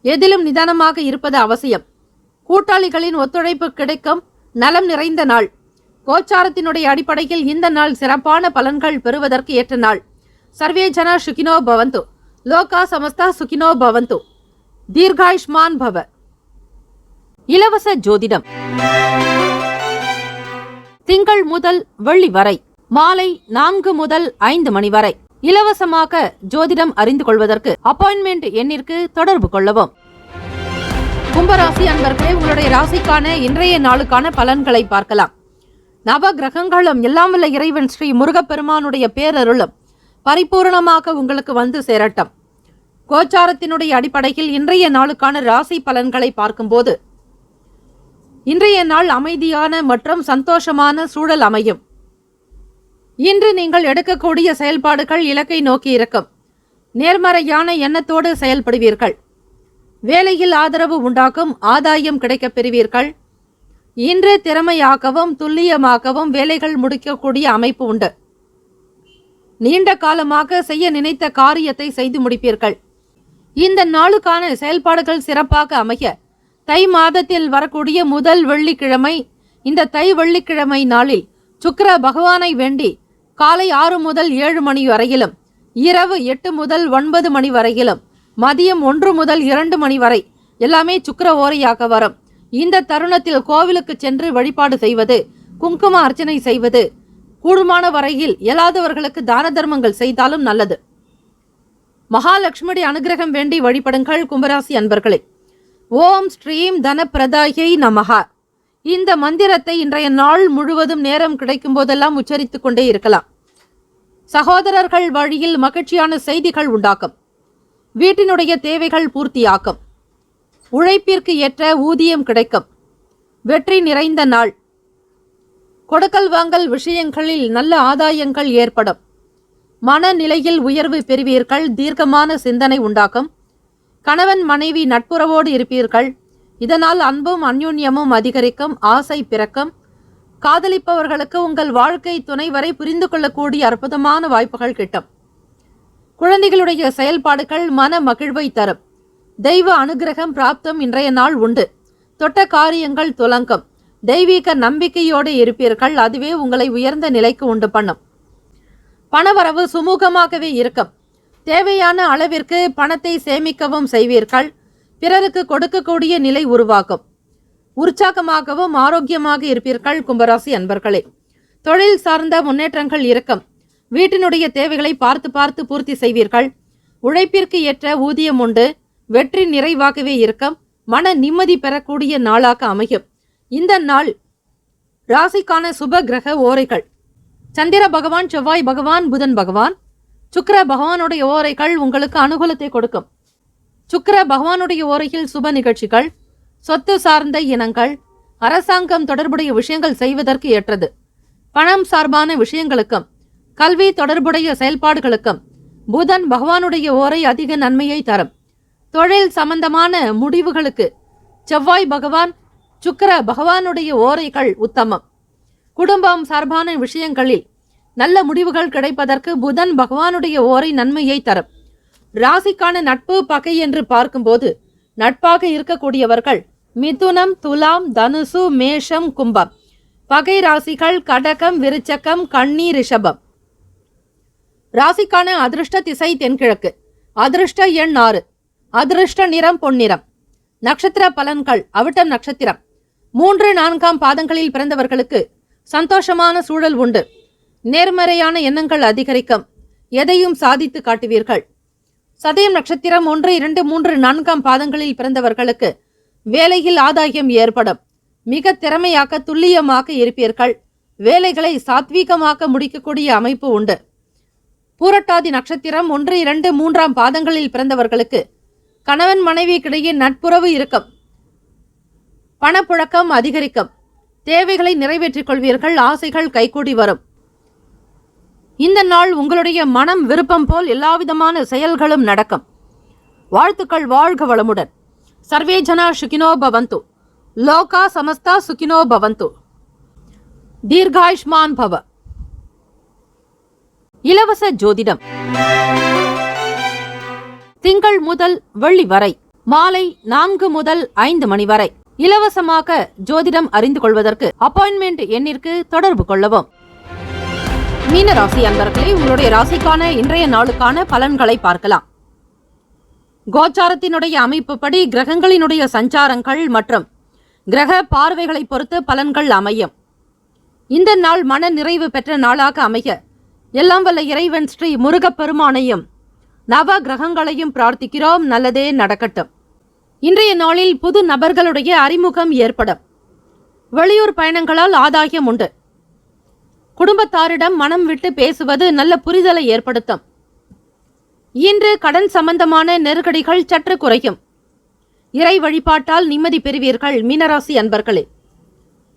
எதிலும் நிதானமாக இருப்பது அவசியம். கூட்டாளிகளின் ஒத்துழைப்பு கிடைக்கும். நலம் நிறைந்த நாள். கோச்சாரத்தினுடைய அடிப்படையில் இந்த நாள் சிறப்பான பலன்கள் பெறுவதற்கு ஏற்ற நாள். சர்வே ஜன சுகினோ பவந்து. லோகா சமஸ்தா சுகினோ பவந்து. தீர்காயுஷ்மான் பவ. இலவச ஜோதிடம் திங்கள் முதல் வெள்ளி வரை மாலை 4 முதல் 5 மணி வரை இலவசமாக ஜோதிடம் அறிந்து கொள்வதற்கு அப்பாயின்மெண்ட் எண்ணிற்கு தொடர்பு கொள்ளவும். கும்பராசி அன்பர்களே, உங்களுடைய ராசிக்கான இன்றைய நாளுக்கான பலன்களை பார்க்கலாம். நவ கிரகங்களும் எல்லாம் வல்ல இறைவன் ஸ்ரீ முருகப்பெருமானுடைய பேரருளும் பரிபூர்ணமாக உங்களுக்கு வந்து சேரட்டும். கோச்சாரத்தினுடைய அடிப்படையில் இன்றைய நாளுக்கான ராசி பலன்களை பார்க்கும்போது இன்றைய நாள் அமைதியான மற்றும் சந்தோஷமான சூழல் அமையும். இன்று நீங்கள் எடுக்கக்கூடிய செயல்பாடுகள் இலக்கை நோக்கி இருக்கும். நேர்மறையான எண்ணத்தோடு செயல்படுவீர்கள். வேலையில் ஆதரவு உண்டாக்கும். ஆதாயம் கிடைக்கப் பெறுவீர்கள். இன்று திறமையாகவும் துல்லியமாகவும் வேலைகள் முடிக்கக்கூடிய அமைப்பு உண்டு. நீண்ட காலமாக செய்ய நினைத்த காரியத்தை செய்து முடிப்பீர்கள். இந்த நாளுக்கான செயல்பாடுகள் சிறப்பாக அமைய தை மாதத்தில் வரக்கூடிய முதல் வெள்ளிக்கிழமை, இந்த தை வெள்ளிக்கிழமை நாளில் சுக்கிர பகவானை வேண்டி காலை 6 முதல் 7 மணி வரையிலும், இரவு 8 முதல் 9 மணி வரையிலும், மதியம் 1 முதல் 2 மணி வரை எல்லாமே சுக்கிர ஓரையாக வரும். இந்த தருணத்தில் கோவிலுக்கு சென்று வழிபாடு செய்வது, குங்கும அர்ச்சனை செய்வது, கூடுமான வரையில் இயலாதவர்களுக்கு தான தர்மங்கள் செய்தாலும் நல்லது. மகாலட்சுமியுடைய அனுகிரகம் வேண்டி வழிபடுங்கள். கும்பராசி அன்பர்களே, ஓம் ஸ்ரீம் தனப்பிரதாயை நமஹா. இந்த மந்திரத்தை இன்றைய நாள் முழுவதும் நேரம் கிடைக்கும் போதெல்லாம் உச்சரித்துக் கொண்டே இருக்கலாம். சகோதரர்கள் வழியில் மகிழ்ச்சியான செய்திகள் உண்டாக்கும். வீட்டினுடைய தேவைகள் பூர்த்தியாக்கும். உழைப்பிற்கு ஏற்ற ஊதியம் கிடைக்கும். வெற்றி நிறைந்த நாள். கொடுக்கல் வாங்கல் விஷயங்களில் நல்ல ஆதாயங்கள் ஏற்படும். மனநிலையில் உயர்வு பெறுவீர்கள். தீர்க்கமான சிந்தனை உண்டாகும். கணவன் மனைவி நட்புறவோடு இருப்பீர்கள். இதனால் அன்பும் அந்யோன்யமும் அதிகரிக்கும். ஆசை பிறக்கும். காதலிப்பவர்களுக்கு உங்கள் வாழ்க்கை துணை வரை புரிந்து கொள்ளக்கூடிய அற்புதமான வாய்ப்புகள் கிட்டும். குழந்தைகளுடைய செயல்பாடுகள் மன மகிழ்வை தரும். தெய்வ அனுகிரகம் பிராப்தம் இன்றைய நாள் உண்டு. தொட்ட காரியங்கள் துலங்கும். தெய்வீக நம்பிக்கையோடு இருப்பீர்கள். அதுவே உங்களை உயர்ந்த நிலைக்கு உண்டு பண்ணும். பணவரவு சுமூகமாகவே இருக்கும். தேவையான அளவிற்கு பணத்தை சேமிக்கவும் செய்வீர்கள். பிறருக்கு கொடுக்கக்கூடிய நிலை உருவாகும். உற்சாகமாகவும் ஆரோக்கியமாக இருப்பீர்கள். கும்பராசி அன்பர்களே, தொழில் சார்ந்த முன்னேற்றங்கள் இருக்கும். வீட்டினுடைய தேவைகளை பார்த்து பார்த்து பூர்த்தி செய்வீர்கள். உழைப்பிற்கு ஏற்ற ஊதியம் உண்டு. வெற்றி நிறைவாகவே இருக்கும். மன நிம்மதி பெறக்கூடிய நாளாக அமையும். இந்த நாள் ராசிக்கான சுப கிரக ஓரைகள். சந்திர பகவான், செவ்வாய் பகவான், புதன் பகவான், சுக்கிர பகவானுடைய ஓரைகள் உங்களுக்கு அனுகூலத்தை கொடுக்கும். சுக்கிர பகவானுடைய ஓரையில் சுப நிகழ்ச்சிகள், சொத்து சார்ந்த இனங்கள், அரசாங்கம் தொடர்புடைய விஷயங்கள் செய்வதற்கு ஏற்றது. பணம் சார்பான விஷயங்களுக்கும் கல்வி தொடர்புடைய செயல்பாடுகளுக்கும் புதன் பகவானுடைய ஓரை அதிக நன்மையை தரும். தொழில் சம்பந்தமான முடிவுகளுக்கு செவ்வாய் பகவான், சுக்கிர பகவானுடைய ஓரைகள் உத்தமம். குடும்பம் சார்பான விஷயங்களில் நல்ல முடிவுகள் கிடைப்பதற்கு புதன் பகவானுடைய ஓரை நன்மையை தரும். ராசிக்கான நட்பு பகை என்று பார்க்கும்போது நட்பாக இருக்கக்கூடியவர்கள் மிதுனம், துலாம், தனுசு, மேஷம், கும்பம். பகை ராசிகள் கடகம், விருச்சகம், கன்னி, ரிஷபம். ராசிக்கான அதிர்ஷ்ட திசை தென்கிழக்கு. அதிர்ஷ்ட எண் 6. அதிர்ஷ்ட நிறம் பொன்னிறம். நட்சத்திர பலன்கள். அவிட்டம் நட்சத்திரம் 3, 4 பாதங்களில் பிறந்தவர்களுக்கு சந்தோஷமான சூழல் உண்டு. நேர்மறையான எண்ணங்கள் அதிகரிக்கும். எதையும் சாதித்து காட்டுவீர்கள். சதயம் நட்சத்திரம் 1, 2, 3, 4 பாதங்களில் பிறந்தவர்களுக்கு வேலையில் ஆதாயம் ஏற்படும். மிக திறமையாக துல்லியமாக இருப்பீர்கள். வேலைகளை சாத்வீகமாக முடிக்கக்கூடிய அமைப்பு உண்டு. பூரட்டாதி நட்சத்திரம் 1, 2, 3 பாதங்களில் பிறந்தவர்களுக்கு கணவன் மனைவிக்கிடையே நட்புறவு இருக்கும். பணப்புழக்கம் அதிகரிக்கும். தேவைகளை நிறைவேற்றிக் கொள்வீர்கள். ஆசைகள் கைகூடி வரும். இந்த நாள் உங்களுடைய மனம் விருப்பம் போல் எல்லாவிதமான செயல்களும் நடக்கும். வாழ்த்துக்கள். வாழ்க வளமுடன். சர்வே ஜனா சுகினோ பவந்து. லோகா சமஸ்தா சுகினோ பவந்து. தீர்காயுஷ்மான் பவ. இலவச ஜோதிடம் திங்கள் முதல் வெள்ளி வரை மாலை 4 முதல் 5 மணி வரை இலவசமாக ஜோதிடம் அறிந்து கொள்வதற்கு அப்பாயின்மெண்ட் எண்ணிற்கு தொடர்பு கொள்ளவும். மீன ராசி அன்பர்களே, உங்களுடைய ராசிக்கான இன்றைய நாளுக்கான பலன்களை பார்க்கலாம். கோச்சாரத்தினுடைய அமைப்புப்படி கிரகங்களினுடைய சஞ்சாரங்கள் மற்றும் கிரக பார்வைகளை பொறுத்து பலன்கள் அமையும். இந்த நாள் மன நிறைவு பெற்ற நாளாக அமைய எல்லாம் வல்ல இறைவன் ஸ்ரீ முருகப்பெருமானையும் நவ கிரகங்களையும் பிரார்த்திக்கிறோம். நல்லதே நடக்கட்டும். இன்றைய நாளில் புது நபர்களுடைய அறிமுகம் ஏற்படும். வெளியூர் பயணங்களால் ஆதாயம் உண்டு. குடும்பத்தாரிடம் மனம் விட்டு பேசுவது நல்ல புரிதலை ஏற்படுத்தும். இன்று கடன் சம்பந்தமான நெருக்கடிகள் சற்று குறையும். இறை வழிபாட்டால் நிம்மதி பெறுவீர்கள். மீனராசி அன்பர்களே,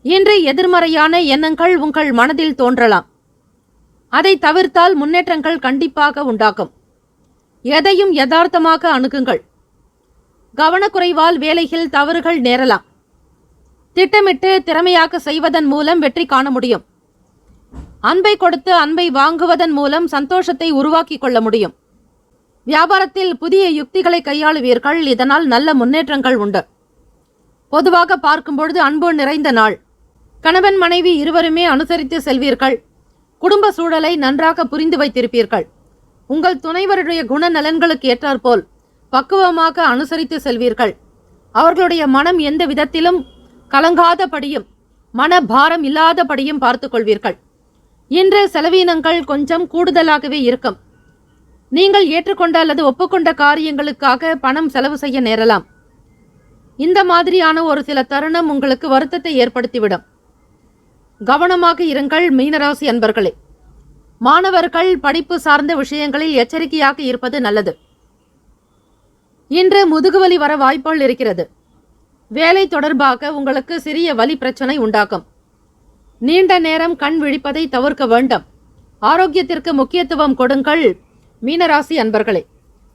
இன்று எதிர்மறையான எண்ணங்கள் உங்கள் மனதில் தோன்றலாம். அதை தவிர்த்தால் முன்னேற்றங்கள் கண்டிப்பாக உண்டாகும். எதையும் யதார்த்தமாக அணுகுங்கள். கவனக்குறைவால் வேலையில் தவறுகள் நேரலாம். திட்டமிட்டு திறமையாக செய்வதன் மூலம் வெற்றி காண முடியும். அன்பை கொடுத்து அன்பை வாங்குவதன் மூலம் சந்தோஷத்தை உருவாக்கி கொள்ள முடியும். வியாபாரத்தில் புதிய யுக்திகளை கையாளுவீர்கள். இதனால் நல்ல முன்னேற்றங்கள் உண்டு. பொதுவாக பார்க்கும்பொழுது அன்பு நிறைந்த நாள். கணவன் மனைவி இருவருமே அனுசரித்து செல்வீர்கள். குடும்ப சூழலை நன்றாக புரிந்து வைத்திருப்பீர்கள். உங்கள் துணைவருடைய குணநலன்களுக்கு ஏற்றாற்போல் பக்குவமாக அனுசரித்து செல்வீர்கள். அவர்களுடைய மனம் எந்த விதத்திலும் கலங்காதபடியும் மன பாரம் இல்லாதபடியும் பார்த்துக் கொள்வீர்கள். இன்று செலவீனங்கள் கொஞ்சம் கூடுதலாகவே இருக்கும். நீங்கள் ஏற்றுக்கொண்ட அல்லது ஒப்புக்கொண்ட காரியங்களுக்காக பணம் செலவு செய்ய நேரலாம். இந்த மாதிரியான ஒரு சில தருணம் உங்களுக்கு வருத்தத்தை ஏற்படுத்திவிடும். கவனமாக இருங்கள். மீனராசி அன்பர்களே, மாணவர்கள் படிப்பு சார்ந்த விஷயங்களில் எச்சரிக்கையாக இருப்பது நல்லது. இன்று முதுகுவலி வர வாய்ப்புகள் இருக்கிறது. வேலை தொடர்பாக உங்களுக்கு சிறிய வலி பிரச்சனை உண்டாகும். நீண்ட நேரம் கண் விழிப்பதை தவிர்க்க வேண்டும். ஆரோக்கியத்திற்கு முக்கியத்துவம் கொடுங்கள். மீனராசி அன்பர்களே,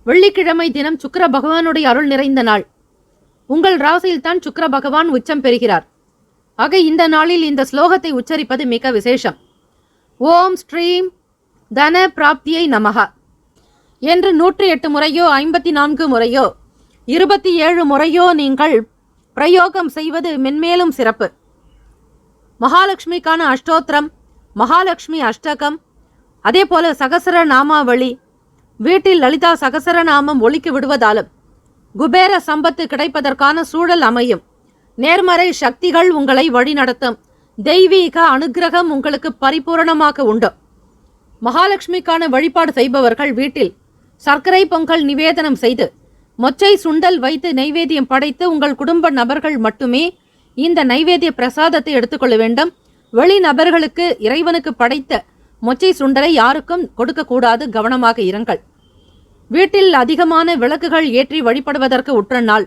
வெள்ளிக்கிழமை தினம் சுக்கிர பகவானுடைய அருள் நிறைந்த நாள். உங்கள் ராசியில் தான் சுக்கிர பகவான் உச்சம் பெறுகிறார். ஆக இந்த நாளில் இந்த ஸ்லோகத்தை உச்சரிப்பது மிக விசேஷம். ஓம் ஸ்ரீம் தன பிராப்தியை நமஹா என்று 108 முறையோ 54 முறையோ 27 முறையோ நீங்கள் பிரயோகம் செய்வது மென்மேலும் சிறப்பு. மகாலட்சுமிக்கான அஷ்டோத்திரம், மகாலட்சுமி அஷ்டகம், அதே போல சகசர நாமாவளி, வீட்டில் லலிதா சகசரநாமம் ஒலிக்க விடுவதாலும் குபேர சம்பத்து கிடைப்பதற்கான சூழல் அமையும். நேர்மறை சக்திகள் உங்களை வழிநடத்தும். தெய்வீக அனுக்கிரகம் உங்களுக்கு பரிபூரணமாக உண்டு. மகாலட்சுமிக்கான வழிபாடு செய்பவர்கள் வீட்டில் சர்க்கரை பொங்கல் நிவேதனம் செய்து மொச்சை சுண்டல் வைத்து நைவேத்தியம் படைத்து உங்கள் குடும்ப நபர்கள் மட்டுமே இந்த நைவேத்திய பிரசாதத்தை எடுத்துக்கொள்ள வேண்டும். வெளி நபர்களுக்கு இறைவனுக்கு படைத்த மொச்சை சுண்டலை யாருக்கும் கொடுக்கக்கூடாது. கவனமாக இருங்கள். வீட்டில் அதிகமான விளக்குகள் ஏற்றி வழிபடுவதற்கு உற்ற நாள்.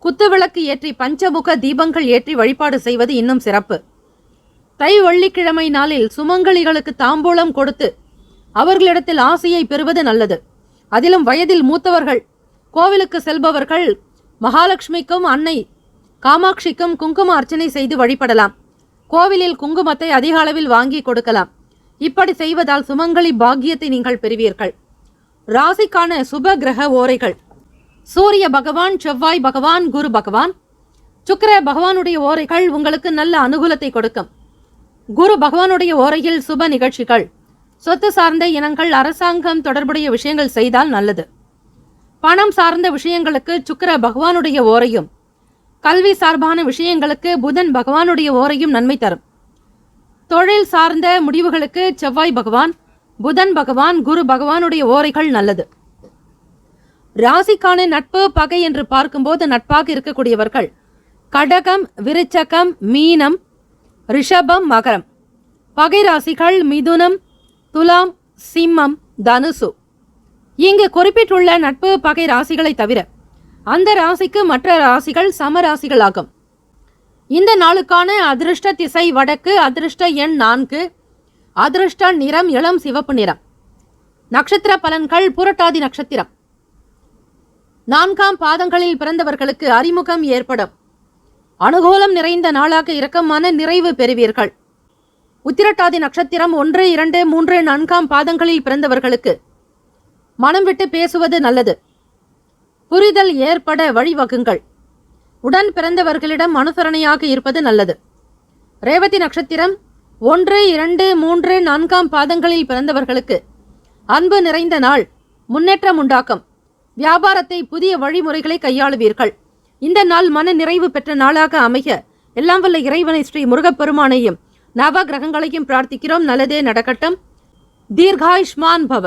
குத்து விளக்கு ஏற்றி பஞ்சமுக தீபங்கள் ஏற்றி வழிபாடு செய்வது இன்னும் சிறப்பு. தை வெள்ளிக்கிழமை நாளில் சுமங்கலிகளுக்கு தாம்பூலம் கொடுத்து அவர்களிடத்தில் ஆசையை பெறுவது நல்லது. அதிலும் வயதில் மூத்தவர்கள் கோவிலுக்கு செல்பவர்கள் மகாலட்சுமிக்கும் அன்னை காமாட்சிக்கும் குங்கும அர்ச்சனை செய்து வழிபடலாம். கோவிலில் குங்குமத்தை அதிக அளவில் வாங்கி கொடுக்கலாம். இப்படி செய்வதால் சுமங்கலி பாக்கியத்தை நீங்கள் பெறுவீர்கள். ராசிக்கான சுப கிரக ஓரைகள்: சூரிய பகவான், செவ்வாய் பகவான், குரு பகவான். சுக்கிர பகவானுடைய ஓரைகள் உங்களுக்கு நல்ல அனுகூலத்தை கொடுக்கும். குரு பகவானுடைய ஓரையில் சுப நிகழ்ச்சிகள், சொத்து சார்ந்த இனங்கள், அரசாங்கம் தொடர்புடைய விஷயங்கள் செய்தால் நல்லது. பணம் சார்ந்த விஷயங்களுக்கு சுக்கிர பகவானுடைய ஓரையும், கல்வி சார்பான விஷயங்களுக்கு புதன் பகவானுடைய ஓரையும் நன்மை தரும். தொழில் சார்ந்த முடிவுகளுக்கு செவ்வாய் பகவான், புதன் பகவான், குரு பகவானுடைய ஓரைகள் நல்லது. ராசிக்கான நட்பு பகை என்று பார்க்கும்போது நட்பாக இருக்கக்கூடியவர்கள் கடகம், விருச்சகம், மீனம், ரிஷபம், மகரம். பகை ராசிகள் மிதுனம், துலாம், சிம்மம், தனுசு. இங்கு குறிப்பிட்டுள்ள நட்பு பகை ராசிகளை தவிர அந்த ராசிக்கு மற்ற ராசிகள் சம ராசிகள் ஆகும். இந்த நாளுக்கான அதிர்ஷ்ட திசை வடக்கு, அதிர்ஷ்ட எண் 4, அதிர்ஷ்ட நிறம் இளம் சிவப்பு நிறம். நட்சத்திர பலன்கள் புரட்டாதி நட்சத்திரம் 4ஆம் பாதங்களில் பிறந்தவர்களுக்கு அறிமுகம் ஏற்படும். அனுகூலம் நிறைந்த நாளாக இரக்கமான நிறைவு பெறுவீர்கள். உத்திரட்டாதி நட்சத்திரம் 1, 2, 3, 4ஆம் பாதங்களில் பிறந்தவர்களுக்கு மனம் விட்டு பேசுவது நல்லது. புரிதல் ஏற்பட வழிவகுங்கள். உடன் பிறந்தவர்களிடம் அனுசரணையாக இருப்பது நல்லது. ரேவதி நட்சத்திரம் 1, 2, 3, 4ஆம் பாதங்களில் பிறந்தவர்களுக்கு அன்பு நிறைந்த நாள், முன்னேற்றம் உண்டாக்கும். வியாபாரத்தை புதிய வழிமுறைகளை கையாளுவீர்கள். இந்த நாள் மன நிறைவு பெற்ற நாளாக அமைய எல்லாம் வல்ல இறைவனை ஸ்ரீ முருகப்பெருமானையும் நவ கிரகங்களையும் பிரார்த்திக்கிறோம். நல்லதே நடக்கட்டும். தீர்காயுஷ்மான் பவ.